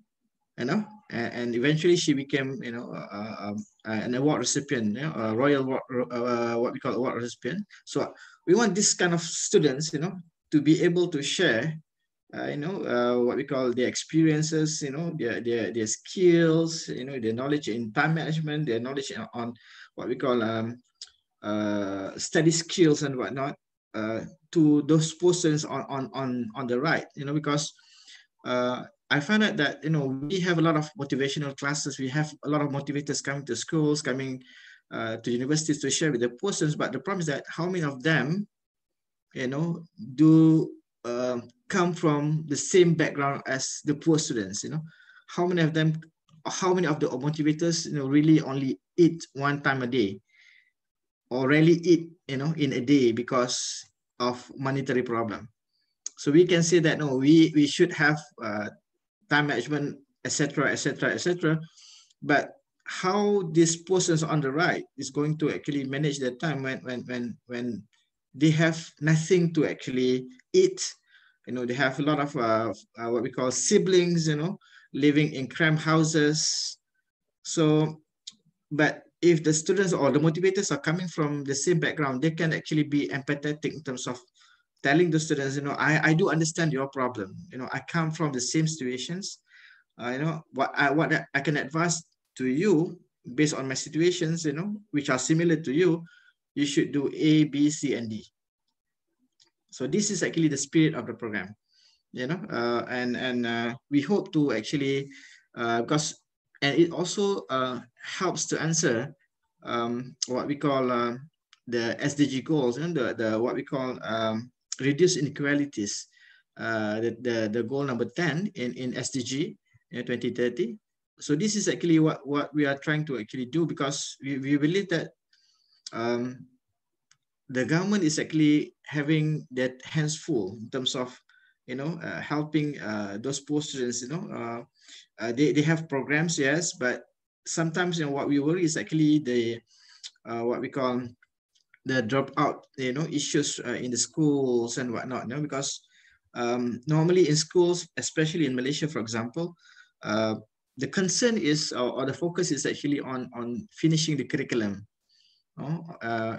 and eventually she became an award recipient, a royal what we call award recipient. So we want this kind of students, to be able to share what we call their experiences, their skills, their knowledge in time management, their knowledge on what we call study skills and whatnot, to those persons on the right, because I find out that we have a lot of motivational classes. We have a lot of motivators coming to schools, coming to universities to share with the poor students, but the problem is that how many of them, do come from the same background as the poor students? How many of them, how many of the motivators, really only eat one time a day, or rarely eat, in a day because of monetary problem? So we can say that no, we should have time management, etc., etc., etc. But how this persons on the right is going to actually manage their time when they have nothing to actually eat? They have a lot of what we call siblings, living in cramped houses. So, but if the students or the motivators are coming from the same background, they can actually be empathetic in terms of telling the students, I do understand your problem. I come from the same situations. What I can advise to you based on my situations, which are similar to you, you should do A, B, C, and D. So this is actually the spirit of the program, and we hope to actually, because, and it also helps to answer what we call the SDG goals, and the what we call reduce inequalities, the goal number 10 in SDG 2030. So this is actually what we are trying to actually do, because we believe that the government is actually having that hands full in terms of helping those poor students. They have programs, yes, but sometimes what we worry is actually the what we call the dropout issues in the schools and whatnot, because normally in schools, especially in Malaysia, for example, the concern is, or the focus is actually on finishing the curriculum,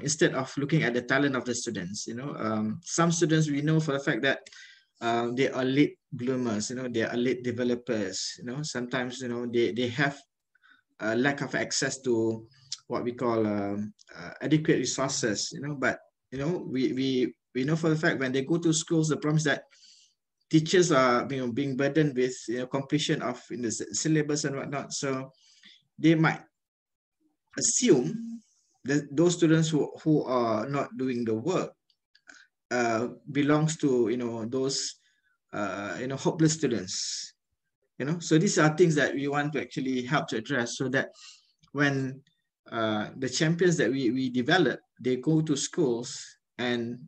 instead of looking at the talent of the students. Some students, we know for the fact that they are late bloomers, they are late developers. Sometimes they have a lack of access to what we call adequate resources. But we know for the fact when they go to schools, the problem is that teachers are being burdened with completion of the syllabus and whatnot. So they might assume that those students who are not doing the work belongs to those hopeless students. So these are things that we want to actually help to address, so that when the champions that we develop, they go to schools and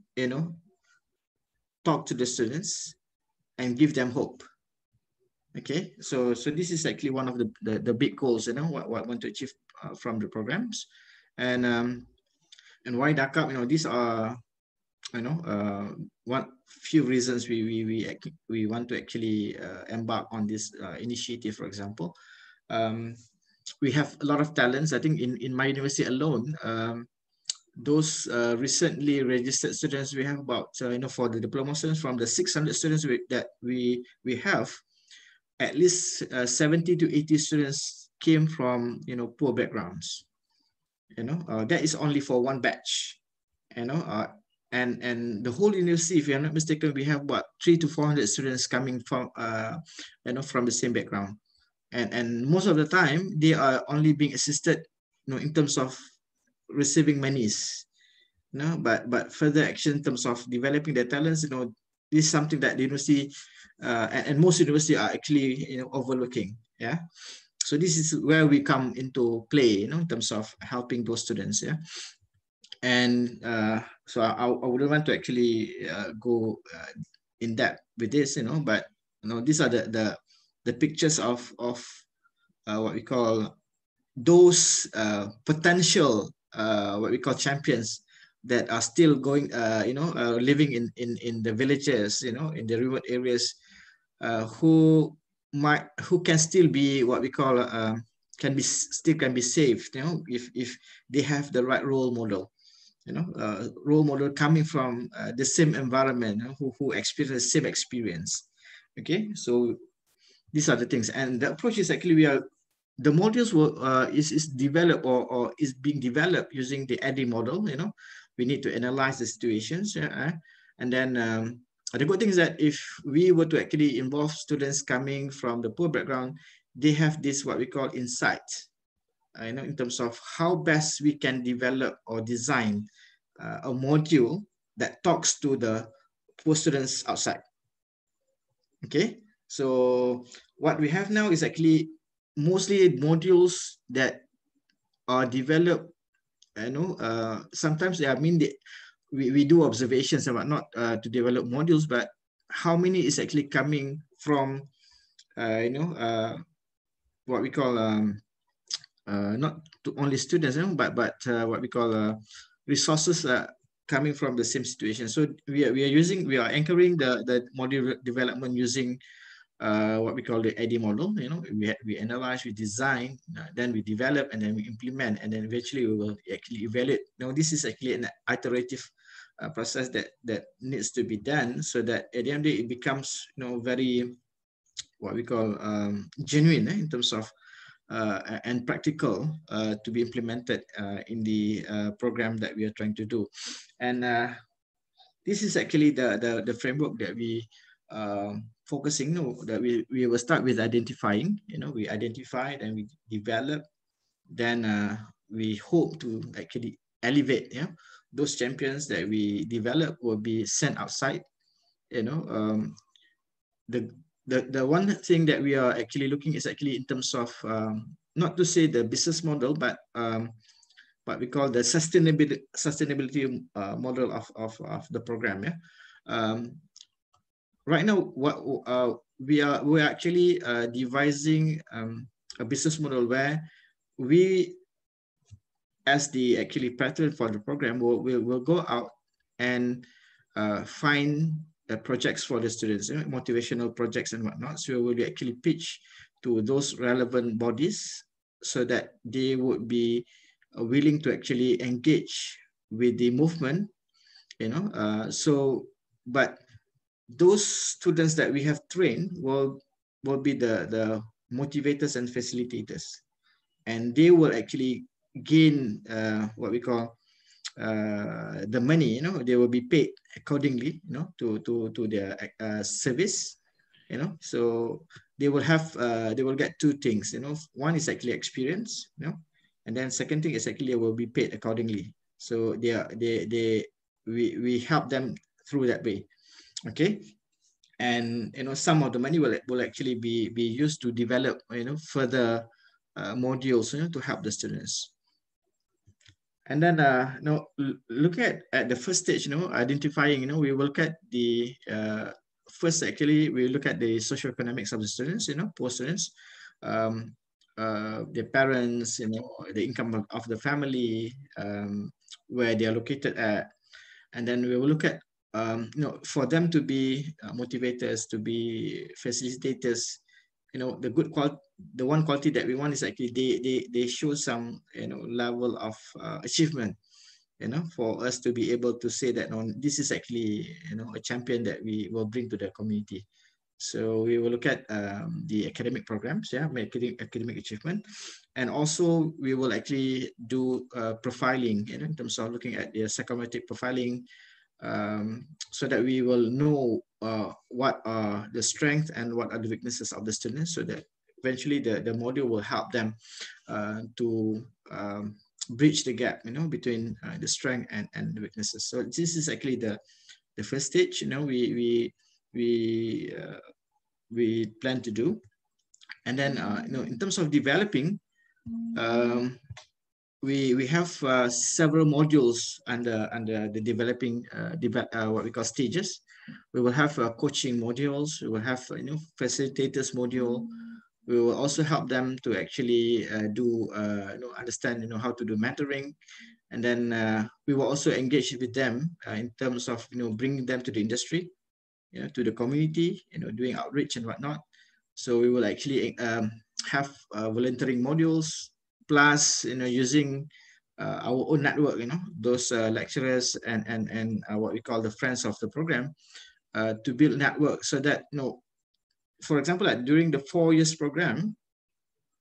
talk to the students and give them hope. Okay, so this is actually one of the big goals, what I want to achieve from the programs. And why DACAP, these are one few reasons we want to actually embark on this initiative. For example, we have a lot of talents. I think in my university alone, those recently registered students, we have about for the diploma students, from the 600 students that we have, at least 70 to 80 students came from poor backgrounds. That is only for one batch. And the whole university, if I'm not mistaken, we have about 300 to 400 students coming from from the same background. And most of the time they are only being assisted in terms of receiving monies, but further action in terms of developing their talents, this is something that the university and most universities are actually overlooking. Yeah, so this is where we come into play, in terms of helping those students. Yeah, and so I wouldn't want to actually go in depth with this, but these are the pictures of what we call those potential what we call champions that are still going, living in the villages, in the remote areas, who can still be what we call can be saved, if they have the right role model, role model coming from the same environment, who experience the same experience. Okay, so these are the things, and the approach is actually the modules is developed or is being developed using the ADDIE model. We need to analyze the situations, and then the good thing is that if we were to actually involve students coming from the poor background, they have this what we call insight in terms of how best we can develop or design a module that talks to the poor students outside. Okay, so what we have now is actually mostly modules that are developed. Sometimes we do observations and whatnot to develop modules, but how many is actually coming from what we call not to only students, but what we call resources coming from the same situation. So we are anchoring the module development using what we call the AD model. We analyze, we design, then we develop, and then we implement, and then eventually we will actually evaluate. Now this is actually an iterative process that needs to be done, so that at the end of the day it becomes very what we call genuine in terms of and practical to be implemented in the program that we are trying to do. And this is actually the framework that we focusing. That we will start with identifying. We identify, then we develop, then we hope to actually elevate. Those champions that we develop will be sent outside. The one thing that we are actually looking is actually in terms of not to say the business model, but what we call the sustainability model of the program. Right now, what we're actually devising a business model where we, as the actually pattern for the program, will go out and find projects for the students, motivational projects and whatnot. So we will actually pitch to those relevant bodies so that they would be willing to actually engage with the movement, but those students that we have trained will be the motivators and facilitators, and they will actually gain what we call the money. They will be paid accordingly, to their service. So they will get two things. One is actually experience, and then second thing is actually they will be paid accordingly. So we help them through that way. Okay, and some of the money will actually be used to develop further modules to help the students. And then looking at the first stage, identifying, we will look at the first, actually we look at the socioeconomics of the students, poor students, their parents, the income of the family, where they are located at. And then we will look at for them to be motivators, to be facilitators, the good quality, the one quality that we want is actually they show some level of achievement, for us to be able to say that this is actually a champion that we will bring to the community. So we will look at the academic programs, academic achievement, and also we will actually do profiling, in terms of looking at the psychometric profiling, so that we will know what are the strengths and what are the weaknesses of the students, so that eventually the module will help them to bridge the gap, between the strength and the weaknesses. So this is actually the first stage, we plan to do. And then in terms of developing, we have several modules under the developing what we call stages. We will have coaching modules. We will have facilitators module. We will also help them to actually do understand how to do mentoring, and then we will also engage with them in terms of bringing them to the industry, to the community, doing outreach and whatnot. So we will actually have volunteering modules, plus using our own network, those lecturers and what we call the friends of the program, to build network, so that for example, like during the 4 years program,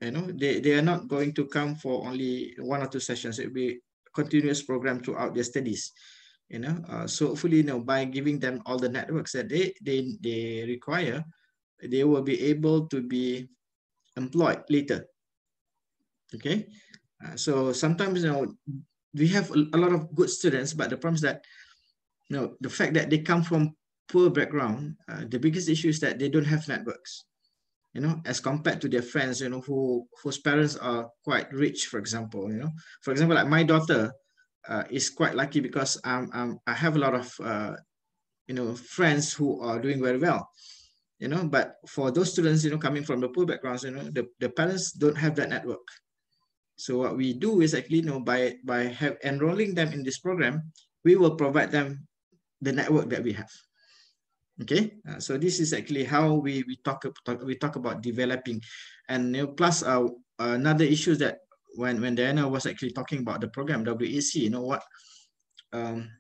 they are not going to come for only 1 or 2 sessions. It will be a continuous program throughout their studies. So hopefully, by giving them all the networks that they require, they will be able to be employed later. Okay, So sometimes, we have a lot of good students, but the problem is that, the fact that they come from poor background, the biggest issue is that they don't have networks, as compared to their friends, whose parents are quite rich, for example, For example, like my daughter is quite lucky because I have a lot of, friends who are doing very well, but for those students, coming from the poor backgrounds, the parents don't have that network. So what we do is actually, by enrolling them in this program, we will provide them the network that we have. Okay, so this is actually how we talk about developing, and plus another issue that when Diana was actually talking about the program WEC, what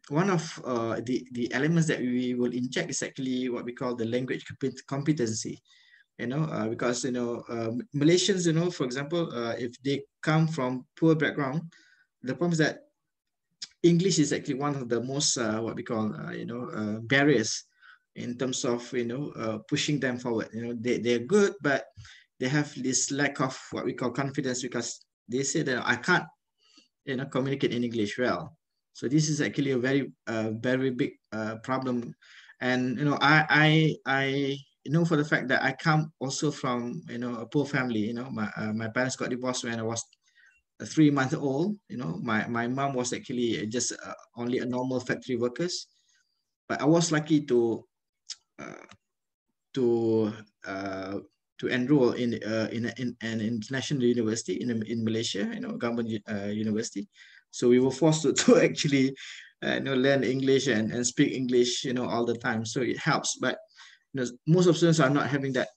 one of the elements that we will inject is actually what we call the language competency. Because Malaysians, for example, if they come from poor background, the problem is that English is actually one of the most what we call barriers in terms of pushing them forward. They're good, but they have this lack of what we call confidence, because they say that I can't communicate in English well. So this is actually a very big problem. And I know for the fact that I come also from a poor family. My parents got divorced when I was 3 months old. My mom was actually just only a normal factory workers, but I was lucky to enroll in an international university in Malaysia, government university. So we were forced to actually learn English and speak English all the time. So it helps, but most of students are not having that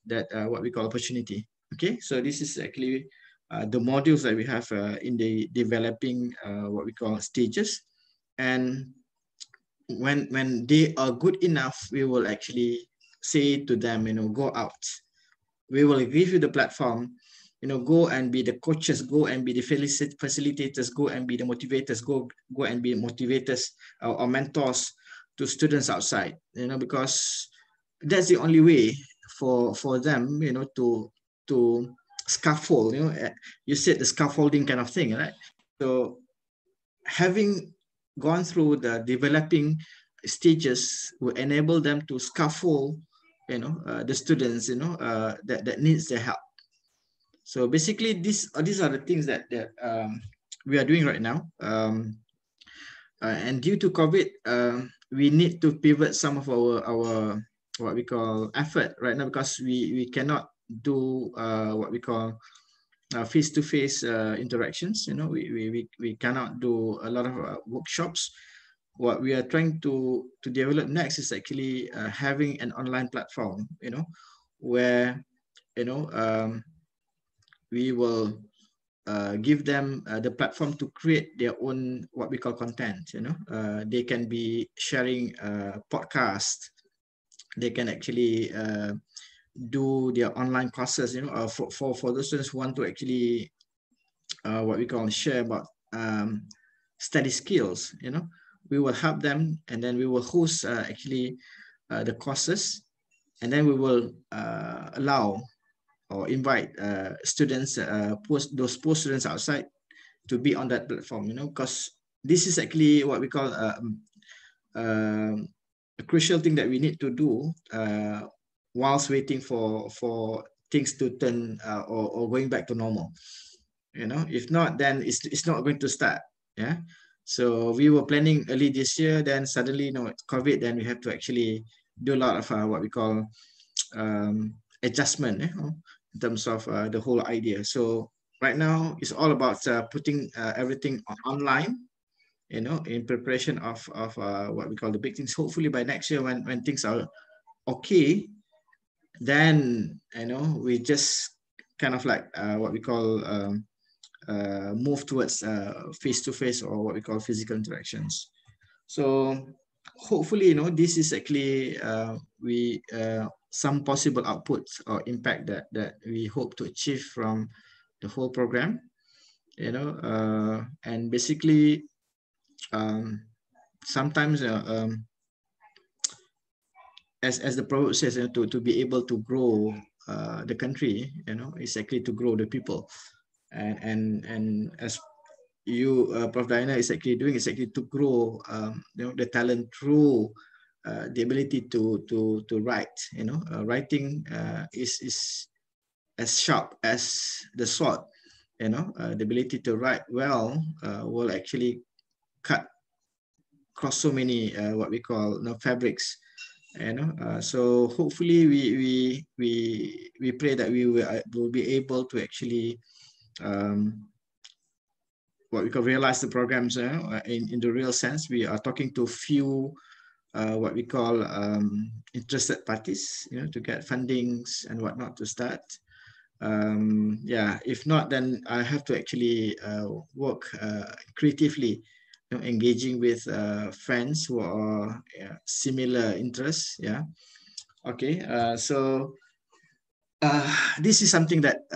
what we call opportunity. Okay, so this is actually the modules that we have in the developing what we call stages, and when they are good enough, we will actually say to them, go out. We will give you the platform, go and be the coaches, go and be the facilitators, go and be the motivators, go and be motivators or mentors to students outside, because that's the only way for them, to scaffold, you said the scaffolding kind of thing, right? So having gone through the developing stages will enable them to scaffold, the students, that needs their help. So basically, these are the things that we are doing right now. And due to COVID, we need to pivot some of our what we call effort right now, because we cannot do what we call face-to-face interactions. We cannot do a lot of workshops. What we are trying to develop next is actually having an online platform, where we will give them the platform to create their own what we call content. They can be sharing podcasts. They can actually do their online classes, for those students who want to actually what we call share about study skills. We will help them, and then we will host actually the courses, and then we will allow or invite students, those poor students outside, to be on that platform, because this is actually what we call a crucial thing that we need to do whilst waiting for things to turn or going back to normal. If not, then it's not going to start. Yeah. So we were planning early this year, then suddenly, COVID, then we have to actually do a lot of what we call adjustment in terms of the whole idea. So right now it's all about putting everything online, in preparation of what we call the big things. Hopefully by next year, when things are okay, then we just kind of like what we call move towards face-to-face or what we call physical interactions. So hopefully, this is actually some possible outputs or impact that we hope to achieve from the whole program. And basically, sometimes as the proverb says, to be able to grow the country, is actually to grow the people. And as Prof. Diana, is actually doing is actually to grow, the talent through the ability to write. Writing is as sharp as the sword. The ability to write well will actually cut across so many what we call fabrics. So hopefully we pray that we will be able to actually what we can realize the programs in the real sense. We are talking to few what we call interested parties, to get fundings and whatnot to start. If not, then I have to actually work creatively, engaging with friends who are similar interests. Okay. So this is something that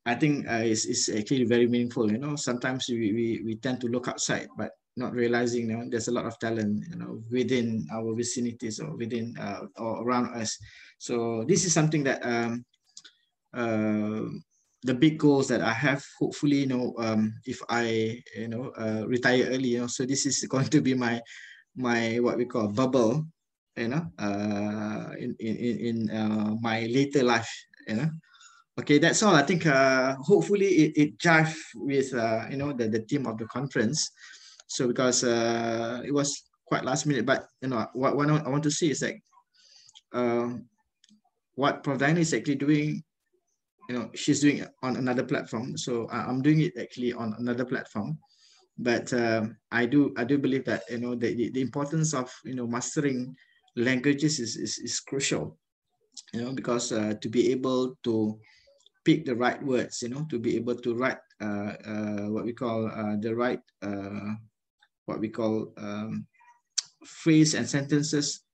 I think is actually very meaningful. Sometimes we tend to look outside, but not realizing there's a lot of talent within our vicinities or within or around us. So this is something that the big goals that I have. Hopefully, if I retire early, so this is going to be my what we call bubble, in my later life. Okay, that's all. I think hopefully it jive with the theme of the conference. So because it was quite last minute, but what I want to see is like what Prof. Diana is actually doing. She's doing it on another platform. So I'm doing it actually on another platform. But I do believe that the importance of mastering languages is crucial. Because to be able to pick the right words, to be able to write what we call the right what we call phrase and sentences,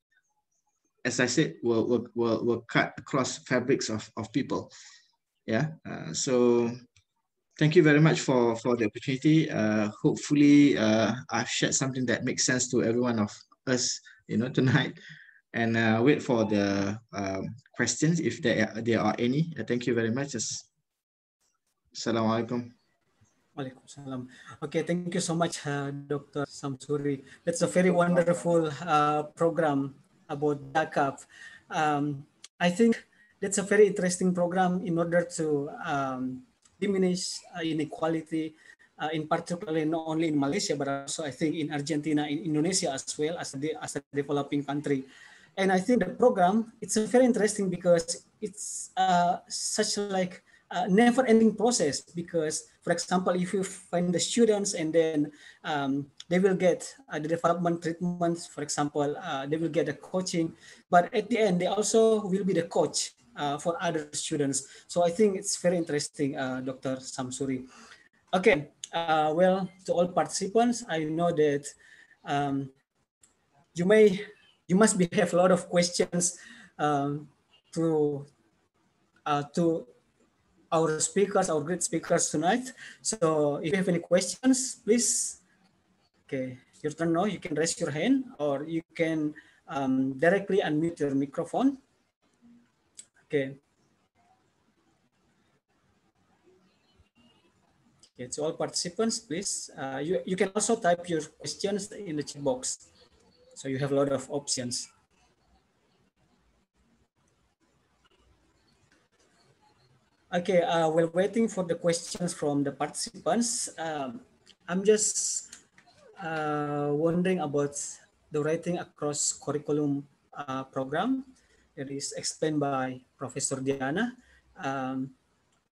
as I said, will cut across fabrics of people. So thank you very much for the opportunity. Hopefully I've shared something that makes sense to every one of us tonight, and wait for the questions if there are any. Thank you very much. Assalamualaikum. Waalaikumsalam. Okay, thank you so much, Dr. Samsuri. That's a very wonderful program about DACAP. I think that's a very interesting program in order to diminish inequality, in particular not only in Malaysia, but also I think in Argentina, in Indonesia as well as a developing country. And I think the program, it's a very interesting because it's such like never-ending process, because, for example, if you find the students and then they will get the development treatments, for example, they will get the coaching, but at the end, they also will be the coach for other students. So I think it's very interesting, Dr. Samsuri. Okay, well, to all participants, I know that you must have a lot of questions to our speakers, our great speakers tonight. So if you have any questions, please, okay, your turn now. You can raise your hand or you can directly unmute your microphone. Okay. Okay, to all participants, please, you can also type your questions in the chat box. So you have a lot of options. Okay, while waiting for the questions from the participants, I'm just wondering about the writing across curriculum program that is explained by Professor Diana,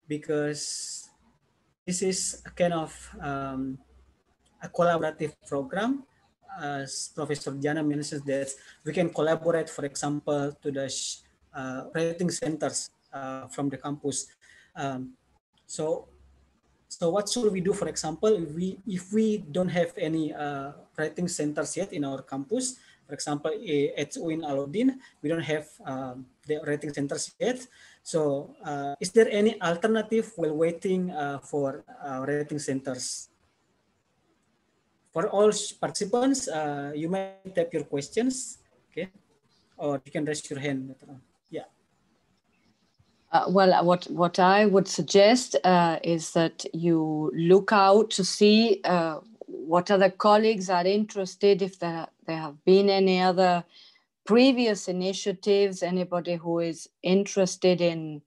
because this is a kind of a collaborative program. As Professor Diana mentions that we can collaborate, for example, to the writing centers from the campus. So what should we do, for example, if we don't have any writing centers yet in our campus? For example, at UIN Alauddin, we don't have the writing centers yet. So is there any alternative while waiting for writing centers? For all participants, you might type your questions, okay? Or you can raise your hand. Yeah. Well, what I would suggest is that you look out to see what other colleagues are interested, if there have been any other previous initiatives, anybody who is interested in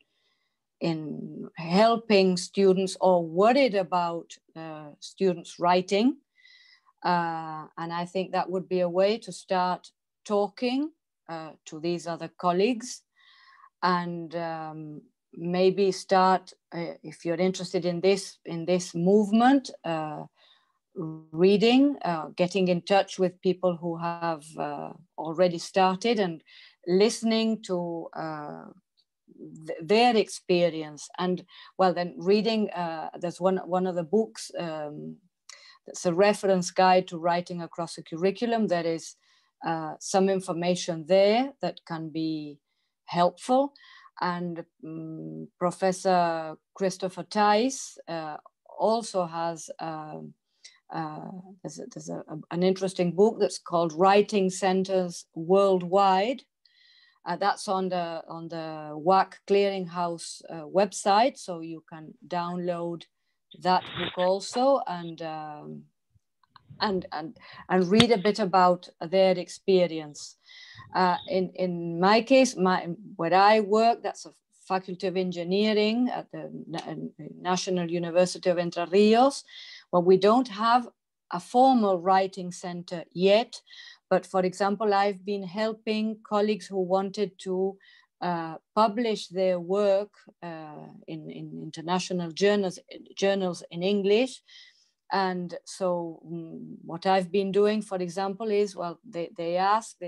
helping students or worried about students writing. And I think that would be a way to start talking to these other colleagues, and maybe start, if you're interested in this movement, reading, getting in touch with people who have already started, and listening to their experience. And well, then reading, there's one of the books that's a reference guide to writing across a curriculum. There is some information there that can be helpful. And Professor Christopher Thijs also has there's an interesting book that's called Writing Centers Worldwide. That's on the WAC Clearinghouse website, so you can download that book also, and read a bit about their experience. In my case, where I work, that's a Faculty of Engineering at the National University of Entre Rios. Well, we don't have a formal writing center yet, but for example, I've been helping colleagues who wanted to publish their work in international journals in English. And so what I've been doing, for example, is, well, they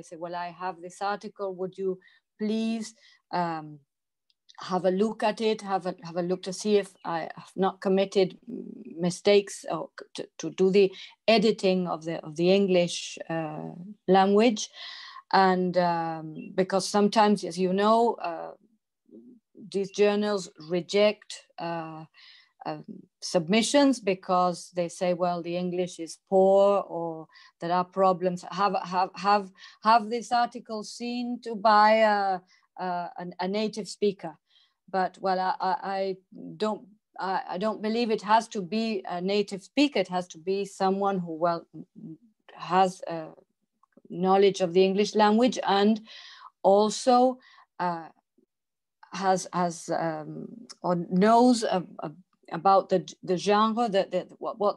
say, well, I have this article, would you please have a look at it, have a look to see if I have not committed mistakes, or to do the editing of the English language. And because sometimes, as you know, these journals reject submissions because they say, well, the English is poor, or there are problems. Have this article seen to by a native speaker. But well, I don't believe it has to be a native speaker. It has to be someone who has knowledge of the English language, and also has or knows about the genre,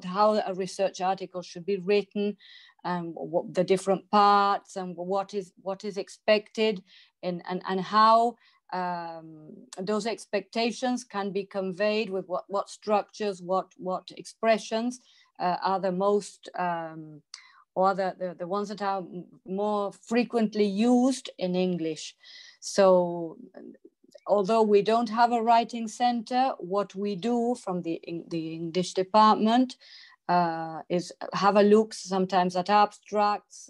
how a research article should be written, and what the different parts, and what is expected, and how those expectations can be conveyed with what structures, what expressions are the most or the ones that are more frequently used in English. So although we don't have a writing center, what we do from the English department is have a look sometimes at abstracts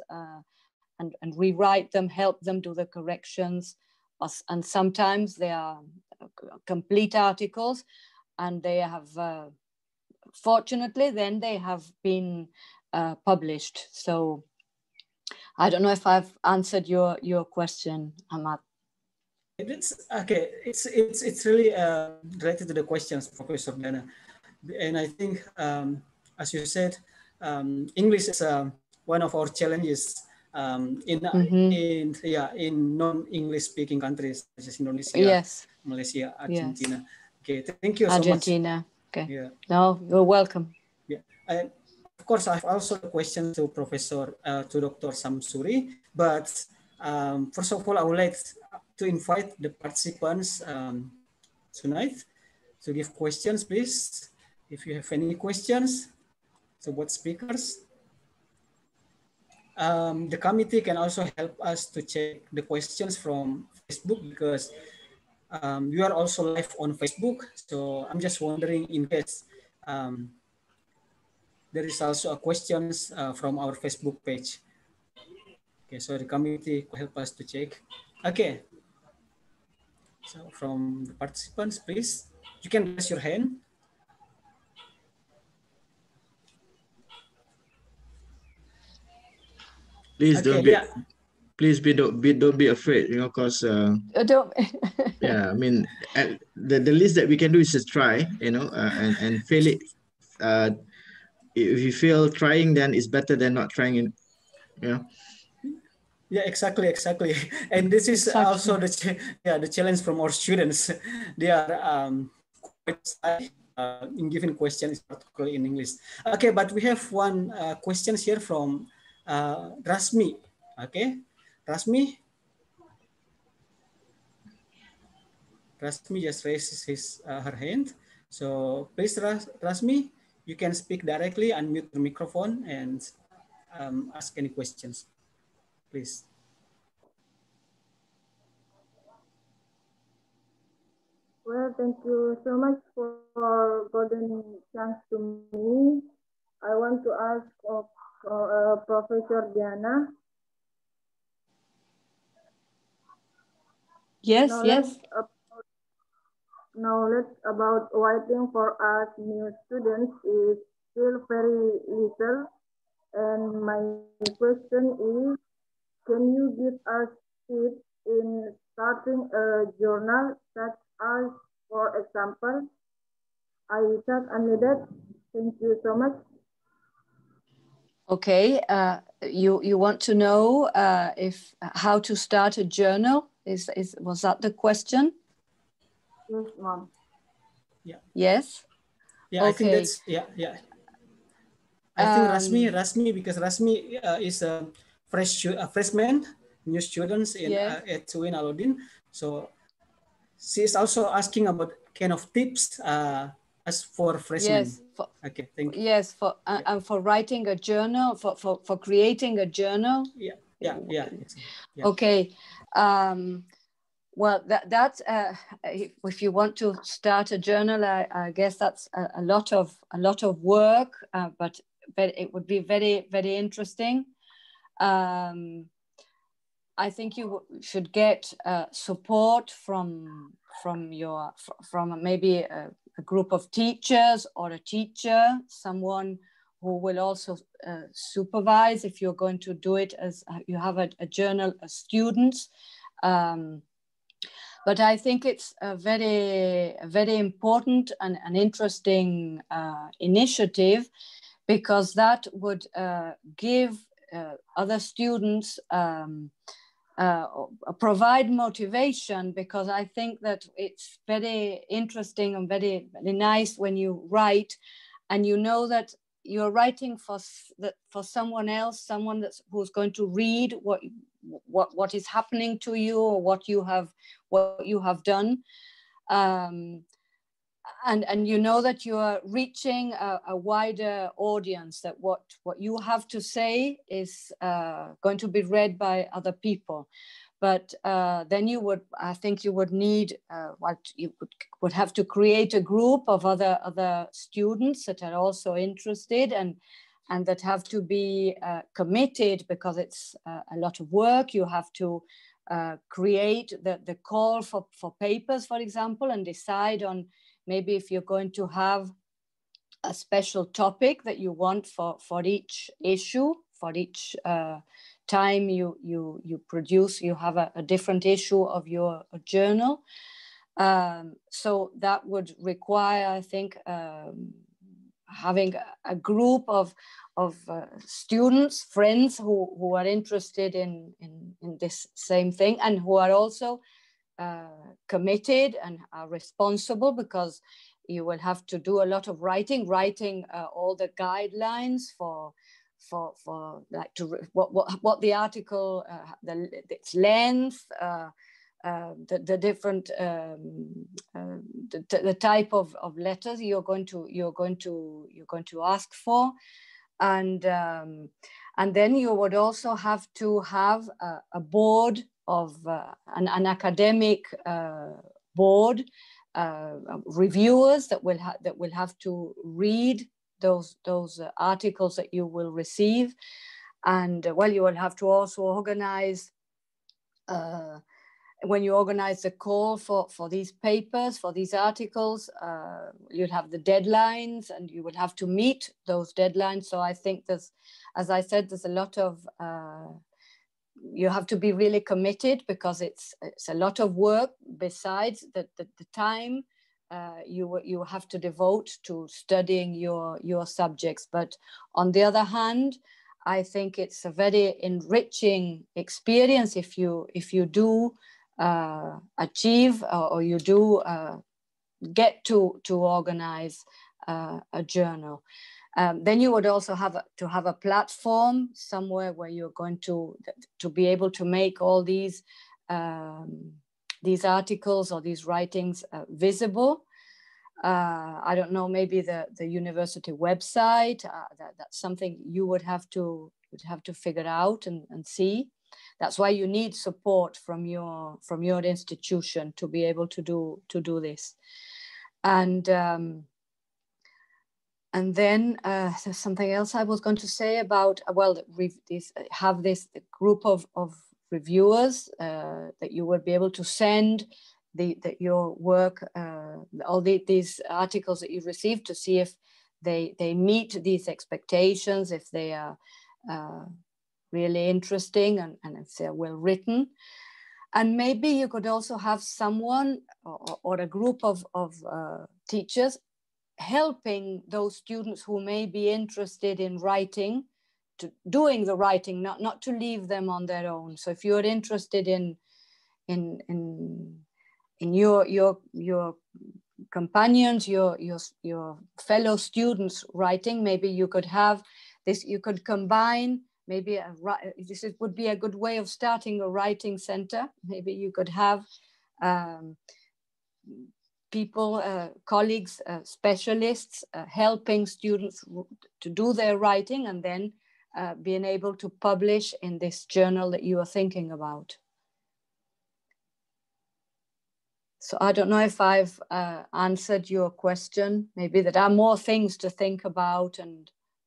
and rewrite them, help them do the corrections. And sometimes they are complete articles, and they have, fortunately, then they have been published. So I don't know if I've answered your question, Ahmad. It's okay. It's really related to the questions, Professor Dana, and I think, as you said, English is one of our challenges in non-English speaking countries such as Indonesia, yes, Malaysia, Argentina. Yes. Okay, thank you so Argentina. much. Okay. Yeah. No, you're welcome. Yeah, and of course, I have also a question to Dr. Samsuri. But first of all, I would like to invite the participants tonight to give questions, please. If you have any questions, so both speakers. The committee can also help us to check the questions from Facebook, because we are also live on Facebook. So I'm just wondering, in case there is also a questions from our Facebook page. Okay, so the committee will help us to check. Okay. So from the participants, please, you can raise your hand. Please please don't be afraid, you know, because Don't. yeah, I mean, the least that we can do is just try, you know, and fail it. If you fail trying, then it's better than not trying. You know. Yeah, exactly. And this is Exactly. also the challenge from our students. They are quite shy in giving questions, particularly in English. Okay, but we have one question here from Rasmi. Okay, Rasmi just raises her hand. So please, Rasmi, you can speak directly, unmute the microphone, and ask any questions, please. Well, thank you so much for golden chance to me. I want to ask of Professor Diana. Yes, yes. Knowledge about writing for us new students is still very little. And my question is, can you give us tips in starting a journal, such as, for example, IJIIS and IJIIS? Thank you so much. Okay, you want to know if how to start a journal? Was that the question? Yes, Mom. Yeah. Yes. Yeah, Okay. I think that's I think Rasmi, because Rasmi is a freshman, new students in at Win Aludin. So she is also asking about kind of tips as for freshmen. Yes. Okay, thank you. Yes, and for writing a journal, for creating a journal. Yeah. Okay. Well, that's if you want to start a journal, I guess that's a lot of work, but it would be very, very interesting. I think you should get support from maybe a group of teachers or a teacher, someone who will also supervise if you're going to do it as you have a journal as students. But I think it's a very important and an interesting initiative, because that would give other students provide motivation, because I think that it's very interesting and very, very nice when you write and you know that you're writing for someone else, someone who's going to read what is happening to you or what you have done. And you know that you are reaching a wider audience, that what you have to say is going to be read by other people. But then I think you would need you would have to create a group of other students that are also interested and that have to be committed, because it's a lot of work. You have to create the call for papers, for example, and decide on maybe if you're going to have a special topic that you want for each issue, for each time you produce, you have a different issue of your journal. So that would require, I think, having a group of students, friends who are interested in this same thing, and who are also committed and are responsible, because you will have to do a lot of writing all the guidelines for like what the article, its length, the different the type of letters you're going to ask for, and then you would also have to have a board of an academic board, reviewers that will have to read those articles that you will receive, and you will have to also organize. When you organize the call for these papers, for these articles, you'll have the deadlines and you will have to meet those deadlines. So I think as I said, there's a lot of you have to be really committed, because it's a lot of work besides the time you have to devote to studying your subjects. But on the other hand, I think it's a very enriching experience if you do achieve or you do get to organize a journal. Then you would also have to have a platform somewhere where you're going to be able to make all these articles or these writings visible. I don't know, maybe the university website. That's something you would have to figure out and see. That's why you need support from your institution to be able to do this. And then there's something else I was going to say about, well, have this group of reviewers that you would be able to send your work, all these articles that you've received, to see if they meet these expectations, if they are really interesting and if they're well written. And maybe you could also have someone or a group of teachers helping those students who may be interested in writing, doing the writing, not to leave them on their own. So if you're interested in your companions, your fellow students writing, maybe you could have this, you could combine, maybe this would be a good way of starting a writing center. Maybe you could have people, colleagues, specialists helping students to do their writing, and then being able to publish in this journal that you are thinking about. So I don't know if I've answered your question. Maybe there are more things to think about,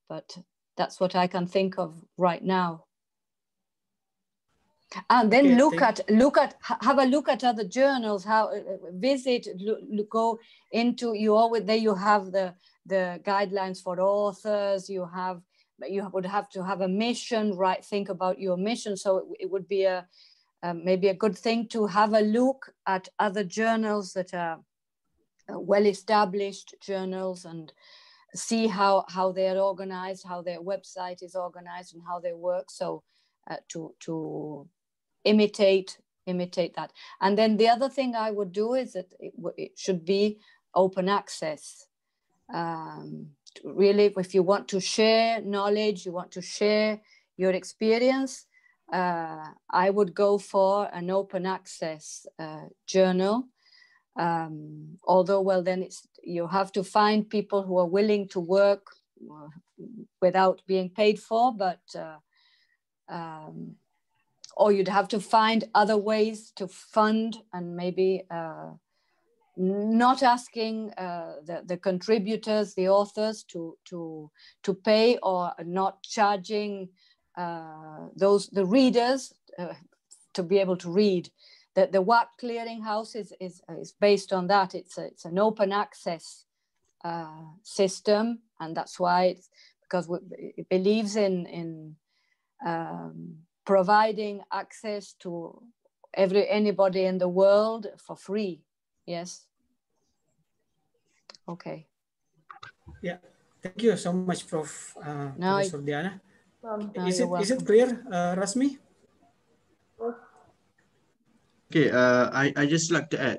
but that's what I can think of right now. And then have a look at other journals. Visit, go into. There you have the guidelines for authors. You would have to have a mission, right? Think about your mission. So it would be maybe a good thing to have a look at other journals that are well-established journals, and see how they're organized, how their website is organized, and how they work. So to imitate that. And then the other thing I would do is that it should be open access. Really, if you want to share knowledge, you want to share your experience, I would go for an open access journal. Although, well, then you have to find people who are willing to work without being paid for, but or you'd have to find other ways to fund, and maybe not asking the contributors, the authors, to pay, or not charging the readers to be able to read. The WAC clearinghouse is based on that. It's an open access system, and that's why because it believes in providing access to anybody in the world for free. Yes. Okay. Yeah. Thank you so much, Prof. Professor Diana. Is it clear, Rasmi? Okay. I just like to add,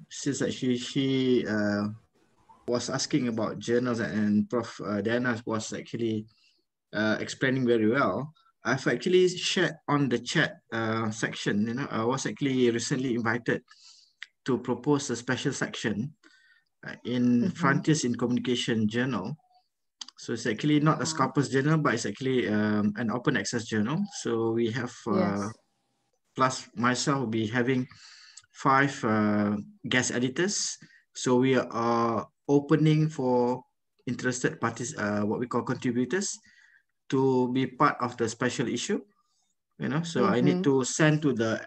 since that she was asking about journals, and Prof. Diana was actually explaining very well. I've actually shared on the chat section. I was actually recently invited to propose a special section in Frontiers in Communication journal. So it's actually not a Scopus journal, but it's actually an open access journal. So we have, plus myself, will be having 5 guest editors. So we are opening for interested parties, what we call contributors, to be part of the special issue. So I need to send to the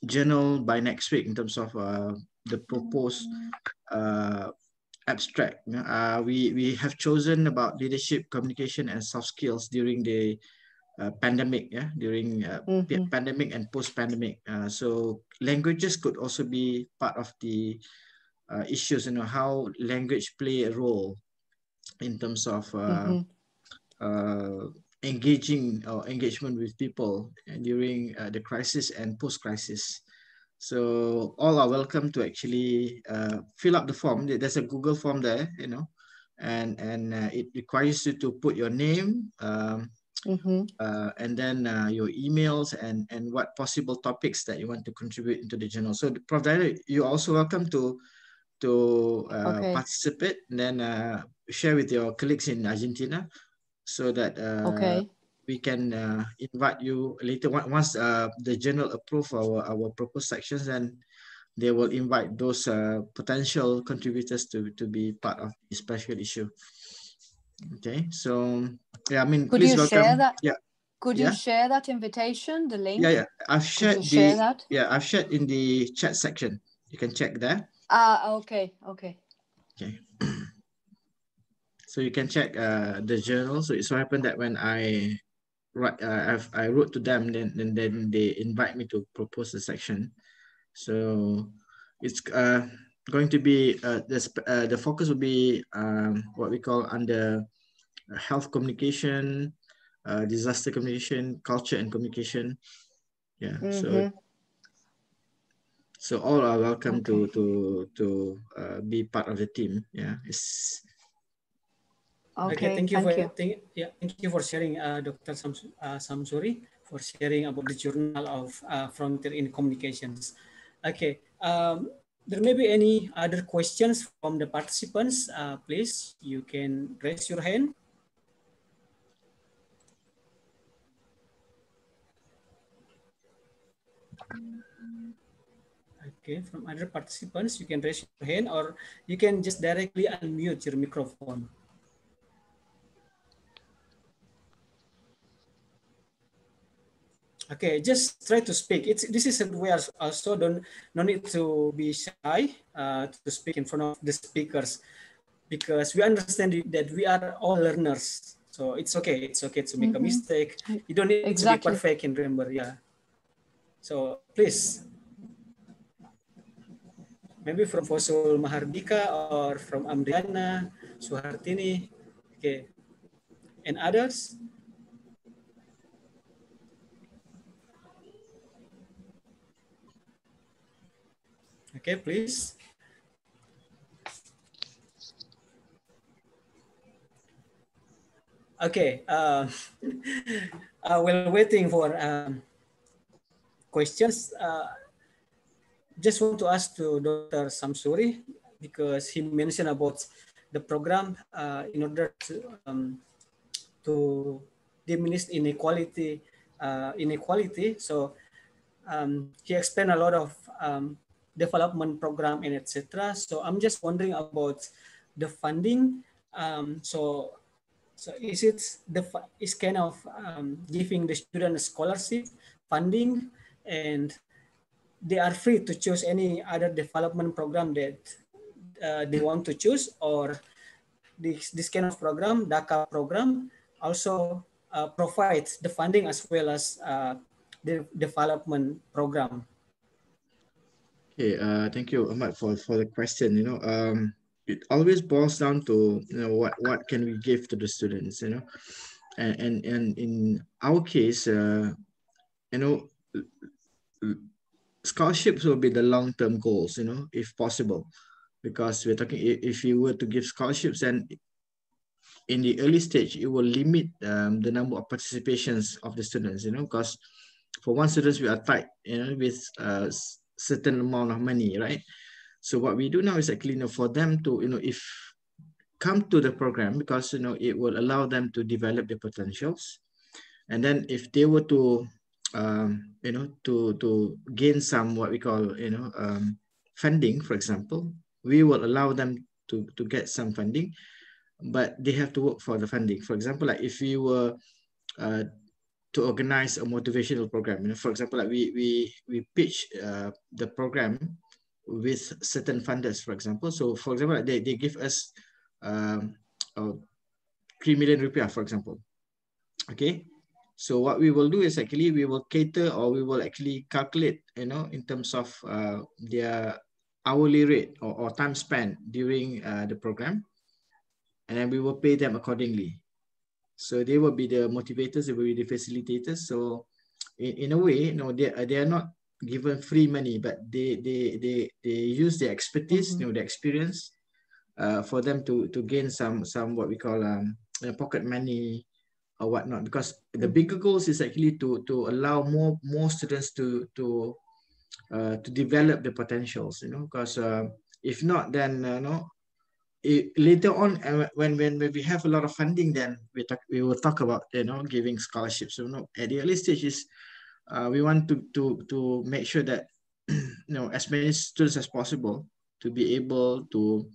journal by next week in terms of the proposed abstract. We have chosen about leadership, communication, and soft skills during the pandemic, during pandemic and post-pandemic. So languages could also be part of the issues, how language play a role in terms of engagement with people during the crisis and post-crisis. So all are welcome to actually fill up the form. There's a Google form there, and it requires you to put your name, and then your emails and what possible topics that you want to contribute into the journal. So Prof. Dairo, you're also welcome to participate, and then share with your colleagues in Argentina, so that we can invite you later. Once the journal approve our proposed sections, then they will invite those potential contributors to be part of the special issue. Okay, so yeah, I mean, could please you welcome. Share that? Yeah. Could you share that invitation, the link? Yeah. I've shared share that? Yeah, I've shared in the chat section. You can check there. Okay. So you can check the journal. So it so happened that when I wrote to them, then they invite me to propose a section. So it's going to be the focus will be what we call under health communication, disaster communication, culture and communication. Yeah. So all are welcome to be part of the team. Yeah. Okay, thank you for sharing, Dr. Samsuri, for sharing about the Journal of Frontier in Communications. Okay, there may be any other questions from the participants. Please, you can raise your hand. Okay, from other participants, you can raise your hand, or you can just directly unmute your microphone. Okay, just try to speak. This is we are also no need to be shy to speak in front of the speakers, because we understand that we are all learners. So it's okay. It's okay to make a mistake. You don't need to be perfect and remember. Yeah. So please, maybe from Fosul Mahardika or from Amriana, Suhartini, okay, and others. Okay, please. Okay, while waiting for questions, just want to ask to Dr. Samsuri, because he mentioned about the program in order to diminish inequality. So he explained a lot of development program and etc. So I'm just wondering about the funding. So is it is kind of giving the student a scholarship funding, and they are free to choose any other development program that they want to choose, or this kind of program, DACA program, also provides the funding as well as the development program. Okay, thank you, Ahmad, for the question. It always boils down to what can we give to the students, and in our case, scholarships will be the long-term goals, if possible, because we're talking, if you were to give scholarships, then in the early stage, it will limit the number of participations of the students, because for one student, we are tight, with a certain amount of money, right? So what we do now is actually, for them to, if come to the program, because, it will allow them to develop their potentials. And then if they were to, to gain some, what we call, funding, for example, we will allow them to get some funding, but they have to work for the funding. For example, like if we were to organize a motivational program, for example, like we pitch the program with certain funders, for example. So for example, like they give us 3 million rupiah, for example. Okay. So what we will do is actually we will cater, or we will actually calculate, in terms of their hourly rate or time spent during the program, and then we will pay them accordingly. So they will be the motivators, they will be the facilitators. So in a way, they are not given free money, but they use their expertise, their experience, for them to gain some what we call pocket money or whatnot. Because the bigger goals is actually to allow more students to develop the potentials, because if not, then later on, when we have a lot of funding, then we will talk about giving scholarships. So at the early stages, we want to make sure that as many students as possible to be able to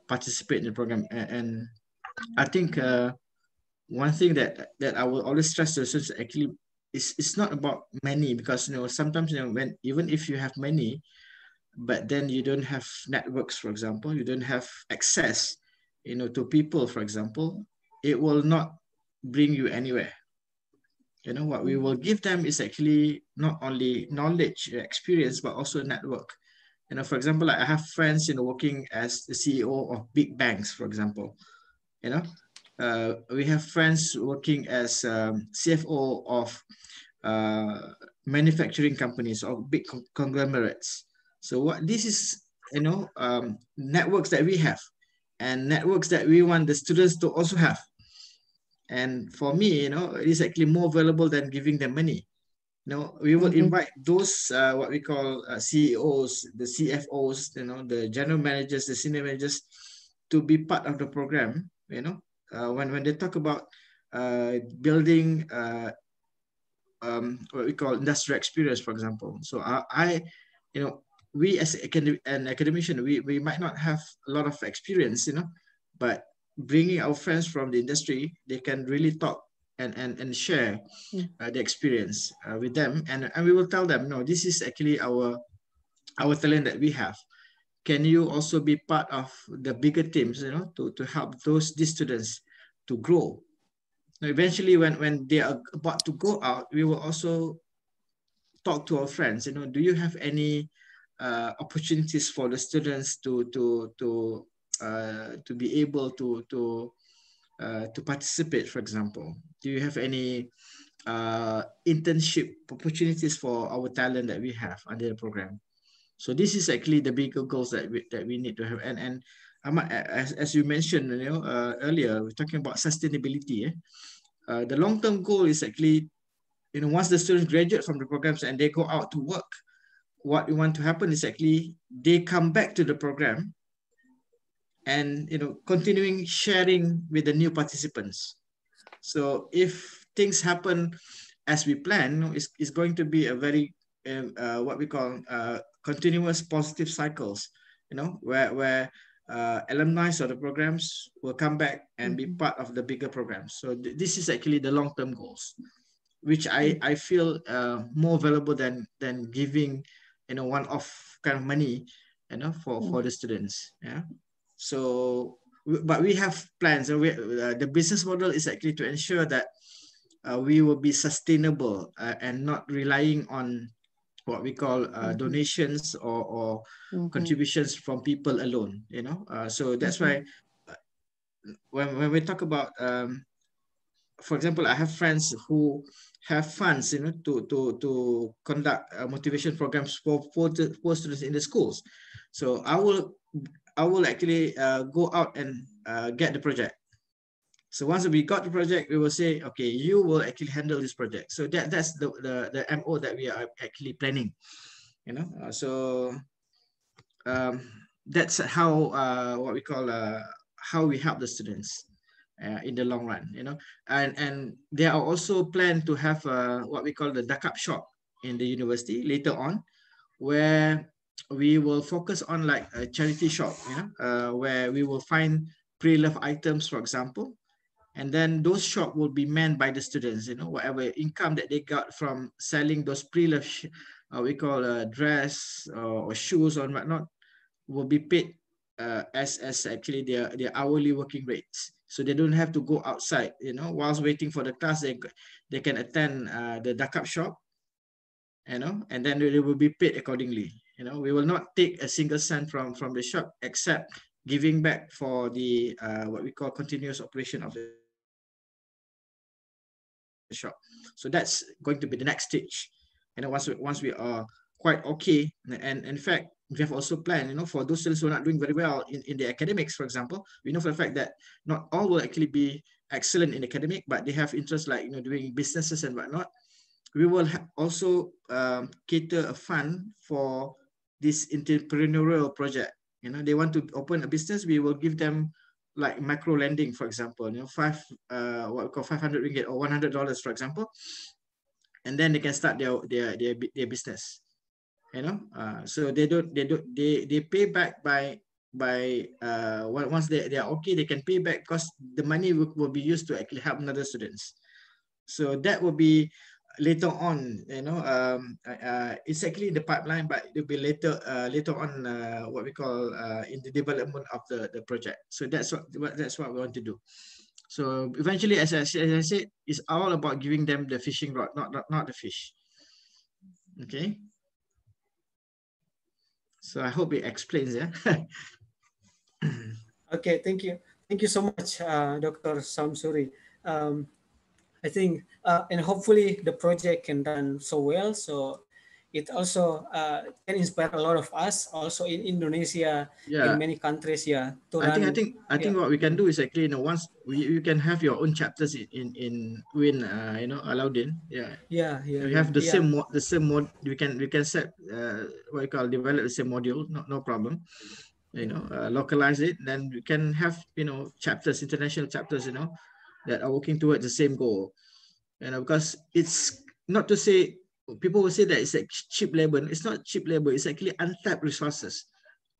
participate in the program. And I think one thing that I will always stress to the students actually is it's not about money, because sometimes when even if you have money, but then you don't have networks, for example, you don't have access to people, for example, it will not bring you anywhere. What we will give them is actually not only knowledge, experience, but also network. For example, like I have friends working as the CEO of big banks, for example. We have friends working as CFO of manufacturing companies or big conglomerates. So what this is, networks that we have, and networks that we want the students to also have. And for me, it is actually more valuable than giving them money. We will invite those what we call CEOs, the CFOs, the general managers, the senior managers, to be part of the program. When they talk about building what we call industrial experience, for example. So we as an academician, we might not have a lot of experience, but bringing our friends from the industry, they can really talk and share the experience with them, and we will tell them, no, this is actually our talent that we have. Can you also be part of the bigger teams, to help these students to grow? Now, eventually, when they are about to go out, we will also talk to our friends. Do you have any opportunities for the students to be able to participate, for example? Do you have any internship opportunities for our talent that we have under the program? So this is actually the bigger goals that we need to have. And as you mentioned, earlier, we're talking about sustainability. The long-term goal is actually, once the students graduate from the programs and they go out to work, what we want to happen is actually they come back to the program and continuing sharing with the new participants. So if things happen as we plan, it's going to be a very what we call continuous positive cycles, where alumni of the programs will come back and be part of the bigger programs. So this is actually the long-term goals, which I feel more valuable than giving one-off kind of money for the students. Yeah. So but we have plans, and the business model is actually to ensure that we will be sustainable and not relying on what we call donations or contributions from people alone. So that's why when we talk about for example, I have friends who have funds to conduct motivation programs for students in the schools. So I will actually go out and get the project. So once we got the project, we will say, okay, you will actually handle this project. So that's the MO that we are actually planning. So that's how what we call how we help the students in the long run. And there are also planned to have what we call the duck-up shop in the university later on, where we will focus on like a charity shop, where we will find pre-loved items, for example, and then those shops will be manned by the students. Whatever income that they got from selling those pre-loved we call dress or shoes or whatnot will be paid as actually their hourly working rates. So they don't have to go outside, you know, whilst waiting for the class, they can attend the Dakap shop, you know, and then they will be paid accordingly. You know, we will not take a single cent from the shop except giving back for the what we call continuous operation of the shop. So that's going to be the next stage. You know, once we are quite okay, and in fact, we have also planned, you know, for those students who are not doing very well in the academics, for example, we know for the fact that not all will actually be excellent in academic, but they have interest like, you know, doing businesses and whatnot. We will also cater a fund for this entrepreneurial project. You know, they want to open a business, we will give them like micro lending, for example, you know, what we call 500 ringgit or $100, for example, and then they can start their business. You know, so they pay back by once they are okay, they can pay back because the money will be used to actually help other students. So that will be later on, you know, it's actually in the pipeline, but it will be later on, what we call in the development of the project. So that's what we want to do. So eventually, as I said, it's all about giving them the fishing rod, not the fish. Okay. So I hope it explains, yeah. Okay, thank you so much, Dr. Samsuri. I think, and hopefully the project can run so well. So it also can inspire a lot of us also in Indonesia, Yeah. in many countries, yeah. To I run, think what we can do is actually, you know, once you can have your own chapters in Win, you know, Aladdin. Yeah. We have the same mod. We can set what you call develop the same module. No problem. You know, localize it. Then we can have, you know, chapters, international chapters, you know, that are working towards the same goal. You know, because it's not to say, people will say that it's like cheap labor. It's not cheap labor. It's actually untapped resources,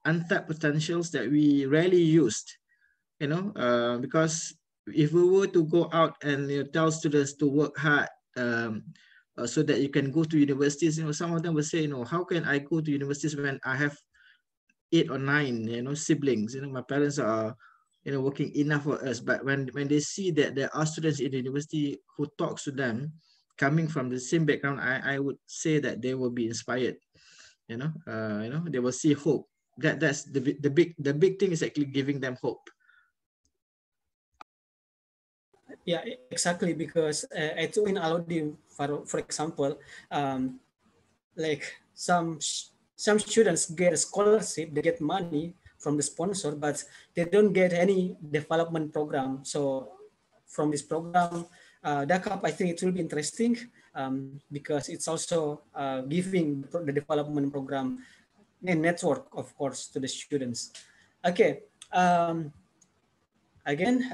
untapped potentials that we rarely used. You know, because if we were to go out and, you know, tell students to work hard, so that you can go to universities, you know, some of them will say, you know, how can I go to universities when I have 8 or 9, you know, siblings? You know, my parents are, you know, working enough for us. But when they see that there are students in the university who talks to them coming from the same background, I would say that they will be inspired. You know, they will see hope. That's the big thing is actually giving them hope. Yeah, exactly, because at in Aladdin, for example, like some students get a scholarship, they get money from the sponsor, but they don't get any development program. So from this program, DACAP, I think it will be interesting because it's also giving the development program a network, of course, to the students. Okay. Again,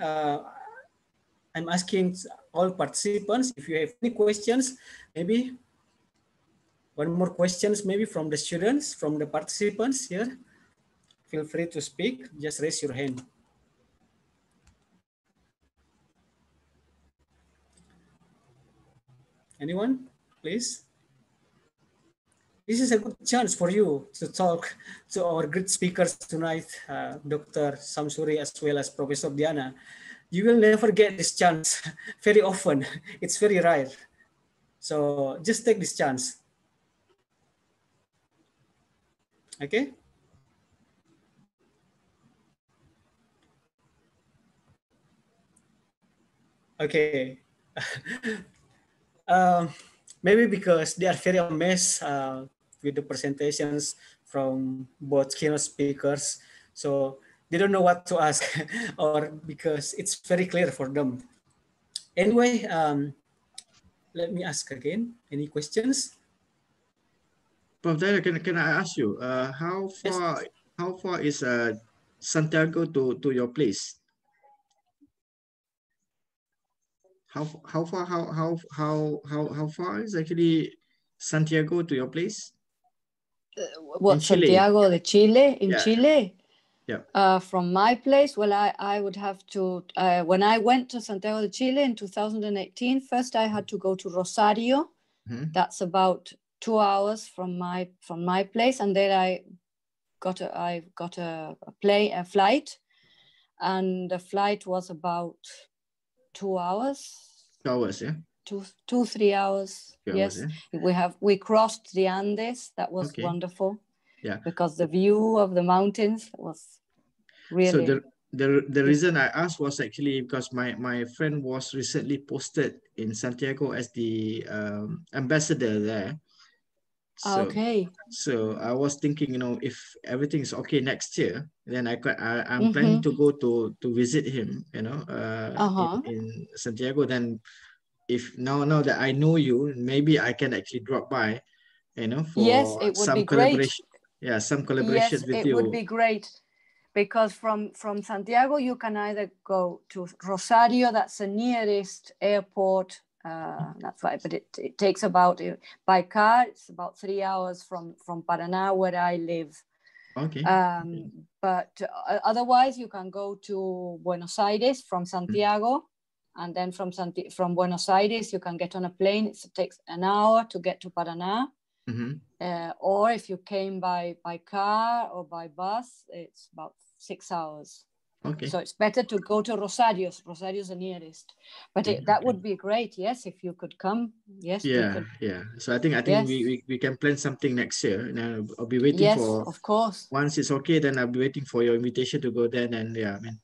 I'm asking all participants, if you have any questions, maybe one more questions, maybe from the students, from the participants here. Feel free to speak, just raise your hand. Anyone, please? This is a good chance for you to talk to our great speakers tonight, Dr. Samsuri as well as Professor Diana. You will never get this chance very often. It's very rare. So just take this chance. Okay? Okay. Maybe because they are very amazed with the presentations from both keynote speakers. So they don't know what to ask or because it's very clear for them. Anyway, let me ask again, any questions? Prof. Dara, can I ask you, how far is Santiago to your place? How far is actually Santiago to your place? What, Santiago de Chile? In Chile? Yeah. From my place, well, I would have to, when I went to Santiago de Chile in 2018, first I had to go to Rosario. Mm-hmm. That's about 2 hours from my place. And then got a flight, and the flight was about 2 hours. 2 hours, yeah. 3 hours. 2 yes, hours, yeah. we crossed the Andes. That was Okay. wonderful. Yeah. Because the view of the mountains was really. So the reason I asked was actually because my friend was recently posted in Santiago as the ambassador there. So, okay. So I was thinking, if everything is okay next year, then I'm planning to go to visit him, in Santiago. Then if now that I know you, maybe I can actually drop by, Yes, for it would some be great. collaboration. Yeah, some collaborations Yes, with it you. would be great. Because from Santiago, you can either go to Rosario, that's the nearest airport. That's right, but it takes about, by car, it's about 3 hours from Paraná, where I live. Okay. But otherwise, you can go to Buenos Aires from Santiago, and then from Buenos Aires, you can get on a plane. It takes an hour to get to Paraná. Or if you came by car or by bus, it's about 6 hours. Okay. So it's better to go to Rosario. Rosario's the nearest. But that would be great, yes, if you could come. Yes, we could. Yeah. So I think Yes. we can plan something next year. And I'll be waiting Yes, for. of course. Once it's okay, then I'll be waiting for your invitation to go there. And yeah, I mean,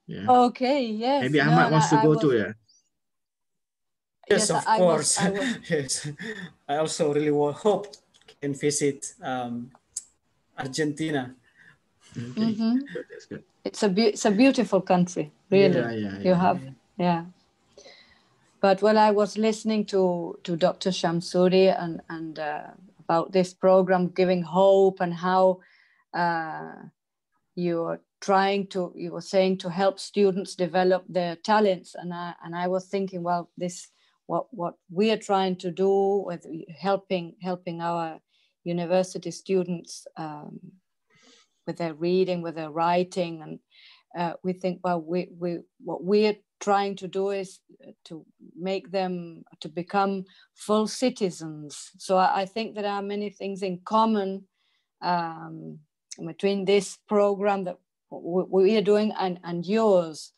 yeah. Okay. Yes. Maybe Ahmad wants to go too. Yeah. Yes, of course. I was. Yes, I also really hope can visit Argentina. Okay. Good, that's good. It's a beautiful country, really. Yeah. You have, yeah. But when I was listening to Dr. Shamsuri and about this program, giving hope, and how you were saying to help students develop their talents, and I was thinking, well, what we are trying to do with helping our university students with their reading, with their writing, and we think, well, what we're trying to do is to make them to become full citizens. So I think there are many things in common between this program that we are doing and yours,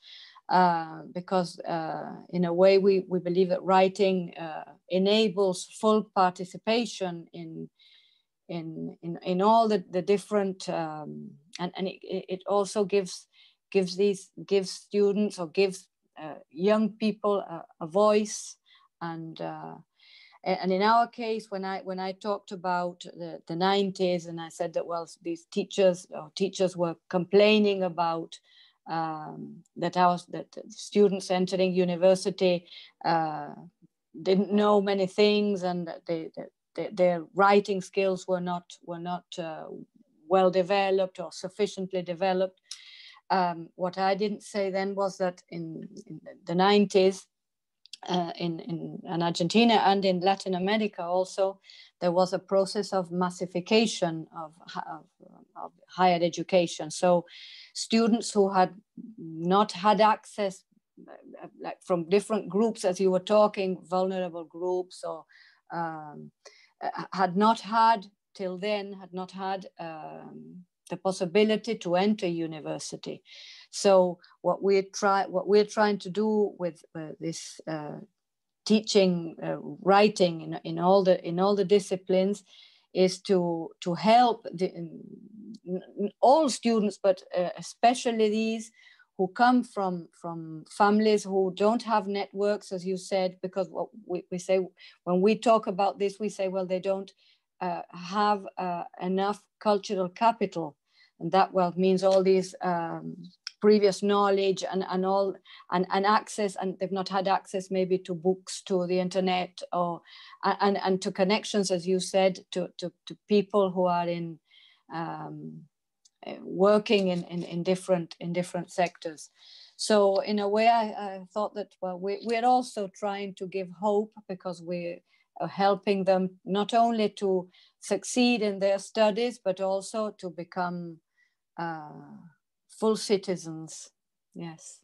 because in a way we believe that writing enables full participation in all the different and it also gives students, or gives young people a voice, and in our case, when I talked about the 90s, and I said that, well, these teachers were complaining about that students entering university didn't know many things, and that their writing skills were not well developed or sufficiently developed. What I didn't say then was that in the 90s, in Argentina and in Latin America also, there was a process of massification of higher education. So students who had not had access, like from different groups, as you were talking, vulnerable groups, or had not had the possibility to enter university. So what we're trying to do with this teaching writing in all the disciplines is to help all students, but especially these who come from families who don't have networks, as you said, because what we say when we talk about this, we say, well, they don't have enough cultural capital, and that, well, means all these previous knowledge and access, and they've not had access maybe to books, to the internet, or and to connections, as you said, to people who are in working in different sectors. So in a way, I thought that, well, we're also trying to give hope, because we're helping them not only to succeed in their studies, but also to become full citizens. Yes.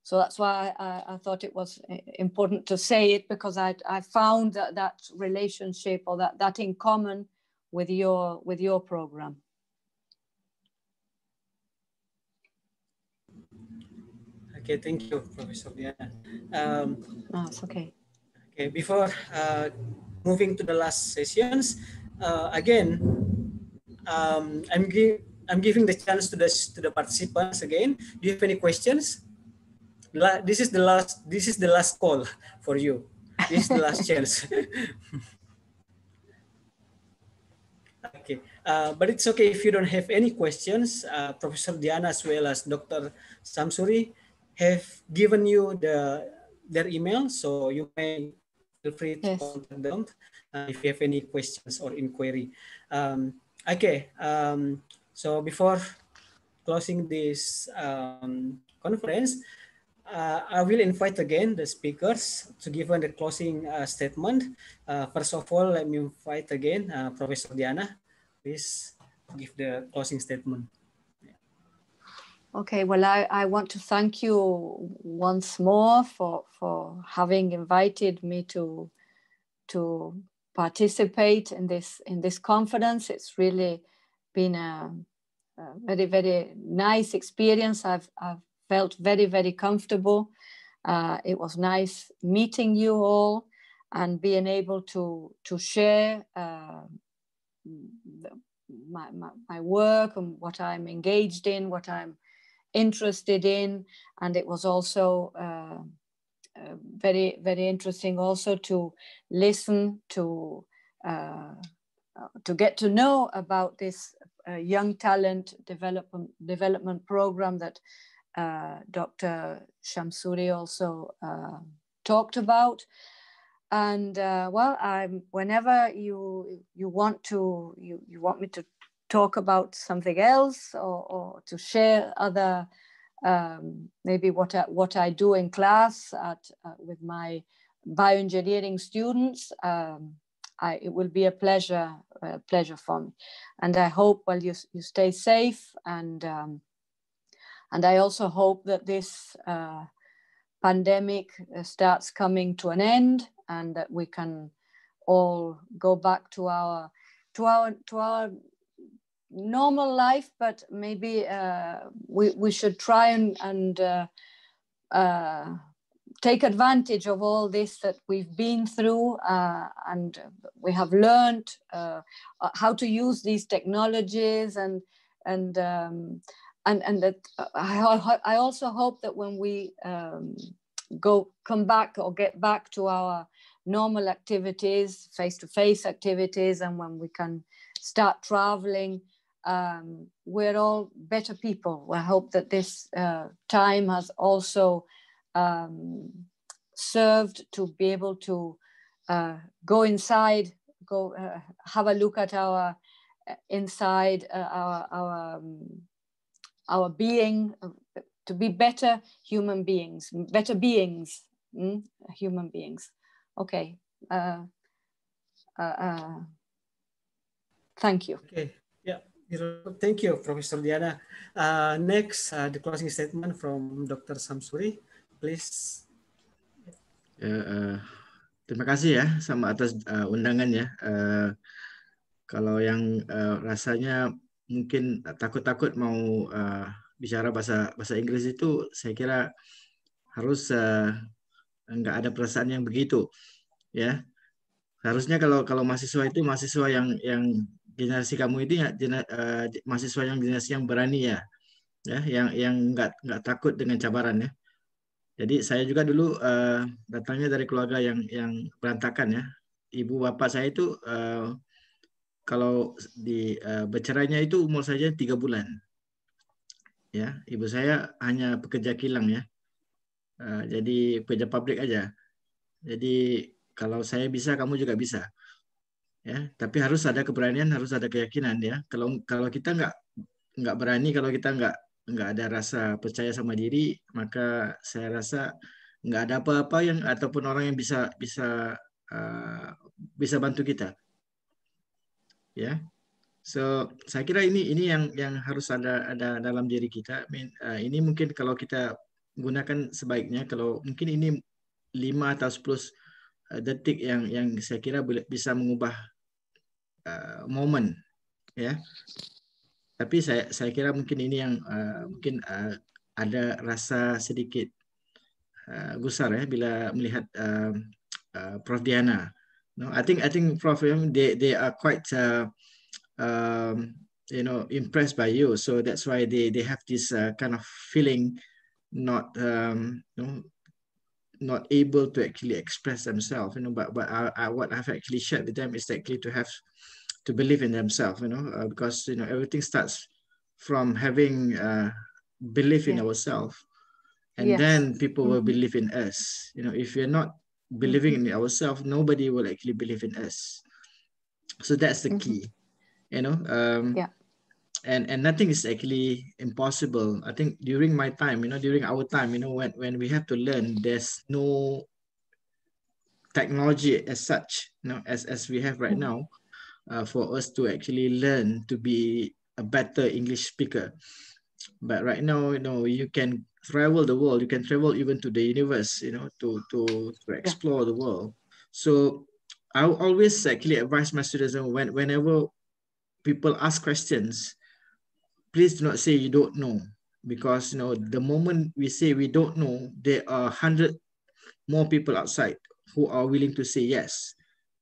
So that's why I thought it was important to say it, because I found that relationship, or that in common with your program. Okay, thank you, Professor Diana. No, it's okay. Okay, before moving to the last sessions, again, I'm giving the chance to the participants again. Do you have any questions? This is the last call for you. This is the last chance. Okay, but it's okay if you don't have any questions. Professor Diana as well as Dr. Samsuri have given you their email, so you may feel free to Yes. contact them if you have any questions or inquiry. Okay, so before closing this conference, I will invite again the speakers to give the closing statement. First of all, let me invite again Professor Diana. Please give the closing statement. Okay, well, I want to thank you once more for having invited me to participate in this conference. It's really been a very, very nice experience. I've felt very, very comfortable. It was nice meeting you all and being able to share my work and what I'm engaged in, what I'm interested in. And it was also very, very interesting also to listen to get to know about this young talent development program that Dr. Shamsuri also talked about. And well, whenever you want me to talk about something else or to share other maybe what I do in class with my bioengineering students, it will be a pleasure for me. And I hope, well, you stay safe, and I also hope that this pandemic starts coming to an end, and that we can all go back to our normal life. But maybe we should try and take advantage of all this that we've been through, and we have learned how to use these technologies, and that I also hope that when we come back or get back to our normal activities, face-to-face activities, and when we can start traveling, we're all better people. I hope that this time has also served to be able to go inside, have a look at our inside, our being, to be better human beings, human beings. Okay. Thank you. Okay. Yeah. Thank you, Professor Diana. Next, the closing statement from Dr. Samsuri, please. Terima kasih ya sama atas undangannya. Kalau yang rasanya mungkin takut-takut mau bicara bahasa Inggris itu, saya kira harus nggak ada perasaan yang begitu, ya. Harusnya kalau mahasiswa itu mahasiswa yang generasi kamu itu ya mahasiswa yang generasi yang berani ya, yang nggak takut dengan cabaran ya. Jadi saya juga dulu datangnya dari keluarga yang berantakan ya. Ibu bapak saya itu kalau bercerainya itu umur saja 3 bulan. Ya, ibu saya hanya pekerja kilang ya. Jadi pekerja pabrik aja. Jadi kalau saya bisa, kamu juga bisa. Ya, tapi harus ada keberanian, harus ada keyakinan ya. Kalau kita nggak berani, kalau kita nggak ada rasa percaya sama diri, maka saya rasa nggak ada apa-apa ataupun orang yang bisa bantu kita. Ya, so saya kira ini yang harus ada dalam diri kita. Ini mungkin kalau kita gunakan sebaiknya, kalau mungkin ini 5 atau 10 detik yang saya kira bisa mengubah momen, ya. Tapi saya kira mungkin ini yang mungkin ada rasa sedikit gusar bila melihat Prof Diana. No, I think Prof, they are quite impressed by you, so that's why they have this kind of feeling, not not able to actually express themselves, but what I've actually shared with them is actually to believe in themselves, because everything starts from having belief in ourselves, and then people will believe in us. If we're not believing in ourselves, nobody will actually believe in us. So that's the key, and nothing is actually impossible. I think during my time, during our time, when we have to learn, there's no technology as such, as we have right now, for us to actually learn to be a better English speaker. But right now, you can travel the world, you can travel even to the universe, to explore the world. So I always actually advise my students, whenever people ask questions, please do not say you don't know, because the moment we say we don't know, there are 100 more people outside who are willing to say yes,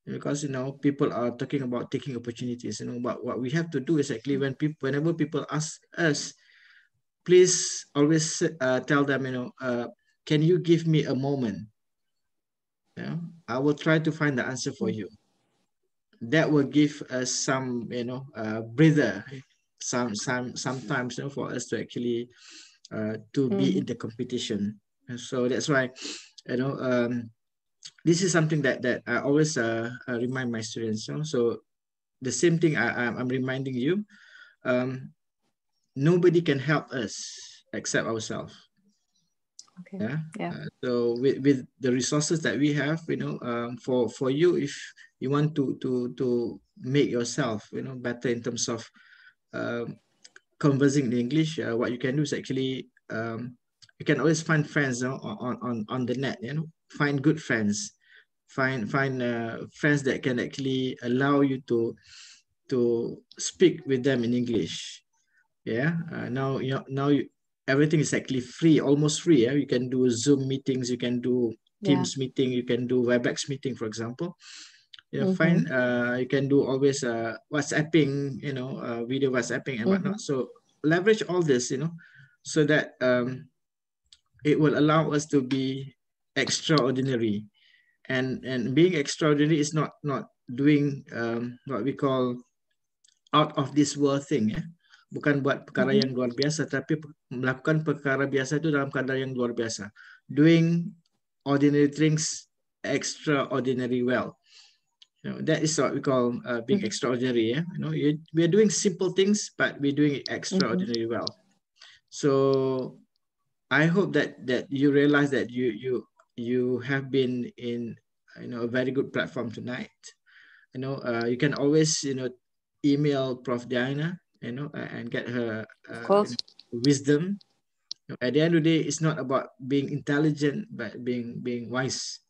because people are talking about taking opportunities. But what we have to do is actually, whenever people ask us, please always tell them, can you give me a moment? I will try to find the answer for you. That will give us some breather, sometimes for us to actually to be in the competition. And so that's why this is something that I always remind my students. So the same thing I'm reminding you. Nobody can help us except ourselves. So with the resources that we have, for you, if you want to make yourself better in terms of conversing in English, what you can do is actually you can always find friends on the net. Find good friends, find friends that can actually allow you to speak with them in English. Now everything is actually free, almost free. You can do Zoom meetings, you can do Teams meeting, you can do WebEx meeting, for example. You can do always WhatsApping, video WhatsApping and whatnot. So leverage all this, so that it will allow us to be extraordinary. And being extraordinary is not doing what we call out of this world thing. Bukan buat perkara yang luar biasa, tapi melakukan perkara biasa itu dalam keadaan yang luar biasa. Doing ordinary things extraordinary well. That is what we call being extraordinary. We are doing simple things, but we're doing it extraordinary well. So I hope that you realize that you have been in a very good platform tonight. You can always email Prof Diana, and get her wisdom. At the end of the day, it's not about being intelligent, but being wise.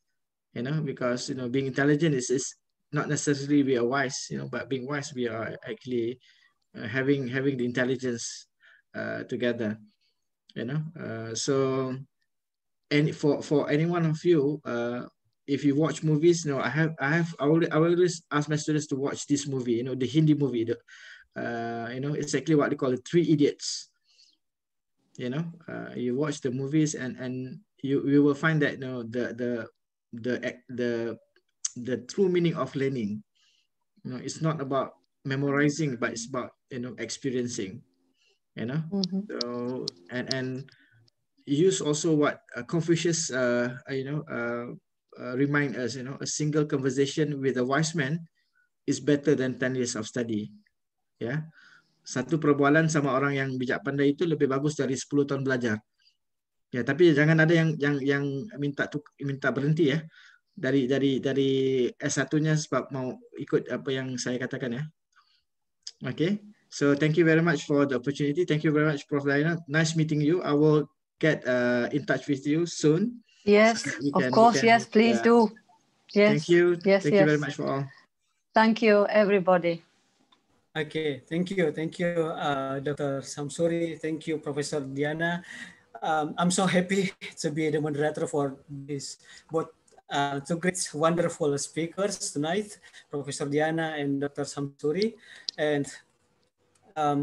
Because being intelligent is not necessarily we are wise. But being wise, we are actually having the intelligence together. So, and for any one of you, if you watch movies, I always ask my students to watch this movie. The Hindi movie. It's actually what they call the Three Idiots. You watch the movies and you will find that the true meaning of learning. It's not about memorizing, but it's about experiencing. So and use also what Confucius remind us. A single conversation with a wise man is better than 10 years of study. Satu perbualan sama orang yang bijak pandai itu lebih bagus dari 10 tahun belajar. Tapi jangan ada yang minta berhenti dari S1-nya sebab mau ikut apa yang saya katakan. Okay. So thank you very much for the opportunity. Thank you very much, Prof Diana. Nice meeting you. I will get in touch with you soon. Yes, so of course. Yes, please do. Yes. Thank you. Thank you very much for all. Thank you, everybody. Okay, thank you, Dr. Samsuri. Thank you, Professor Diana. I'm so happy to be the moderator for this, both two great, wonderful speakers tonight, Professor Diana and Dr. Samsuri, and a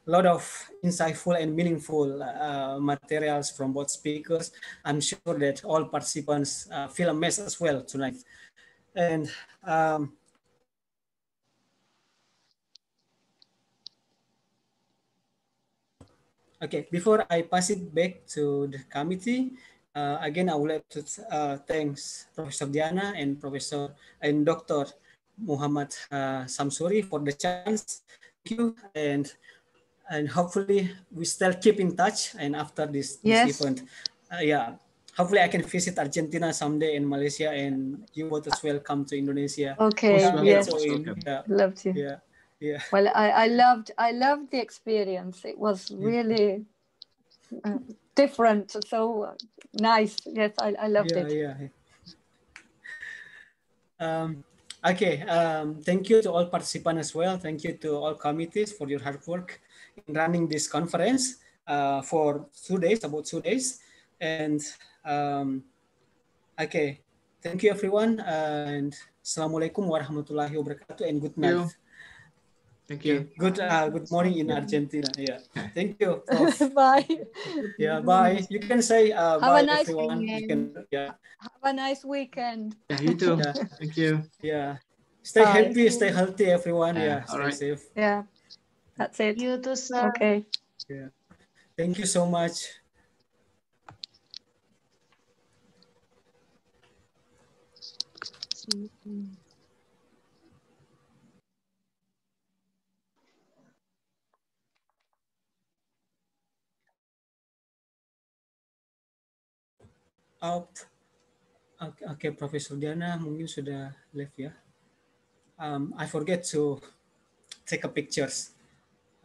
lot of insightful and meaningful materials from both speakers. I'm sure that all participants feel amazed as well tonight. And okay, before I pass it back to the committee, again, I would like to thanks Professor Diana and Professor and Dr. Muhammad Samsuri for the chance. Thank you, and hopefully we still keep in touch. And after this Yes. event, yeah, hopefully I can visit Argentina someday and Malaysia, and you both as well come to Indonesia. Okay. Yes. Yeah, Love to. yeah, yeah. Well, I loved the experience. It was really different, so nice. Yes, I loved it. Yeah. Okay, thank you to all participants as well. Thank you to all committees for your hard work in running this conference for 2 days, about 2 days. And okay, thank you everyone. And Assalamualaikum warahmatullahi wabarakatuh and good night. Thank you. Okay. Good morning in Argentina. Yeah. Thank you, Prof. Bye. Yeah, bye. You can say Have bye a nice everyone. weekend. You can, yeah. Have a nice weekend. Yeah, you too. Yeah. Thank you. Yeah. Stay Bye. happy, stay healthy, everyone. Yeah, Yeah, all stay right. safe. Yeah, that's it. You too, sir. Okay. Yeah. Thank you so much. Out. Okay, Profesor Diana mungkin sudah live ya. I forget to take a pictures.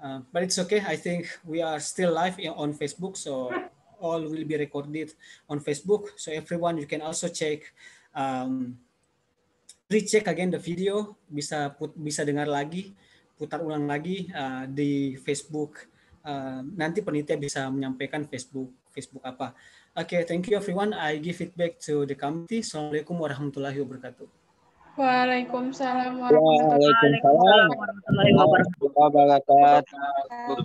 But it's okay. I think we are still live on Facebook, so all will be recorded on Facebook. So everyone, you can also check, recheck again the video. Bisa dengar lagi, putar ulang lagi di Facebook. Nanti penitia bisa menyampaikan Facebook apa. Okay, thank you everyone. I give it back to the committee. Assalamualaikum warahmatullahi wabarakatuh. Waalaikumsalam warahmatullahi wabarakatuh.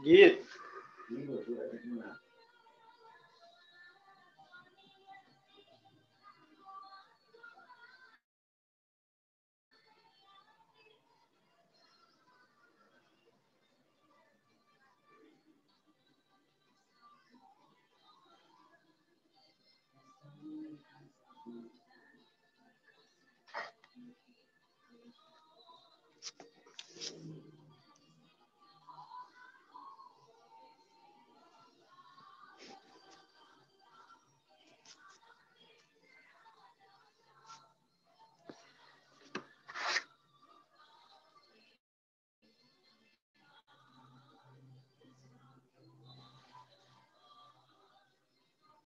IJIIS.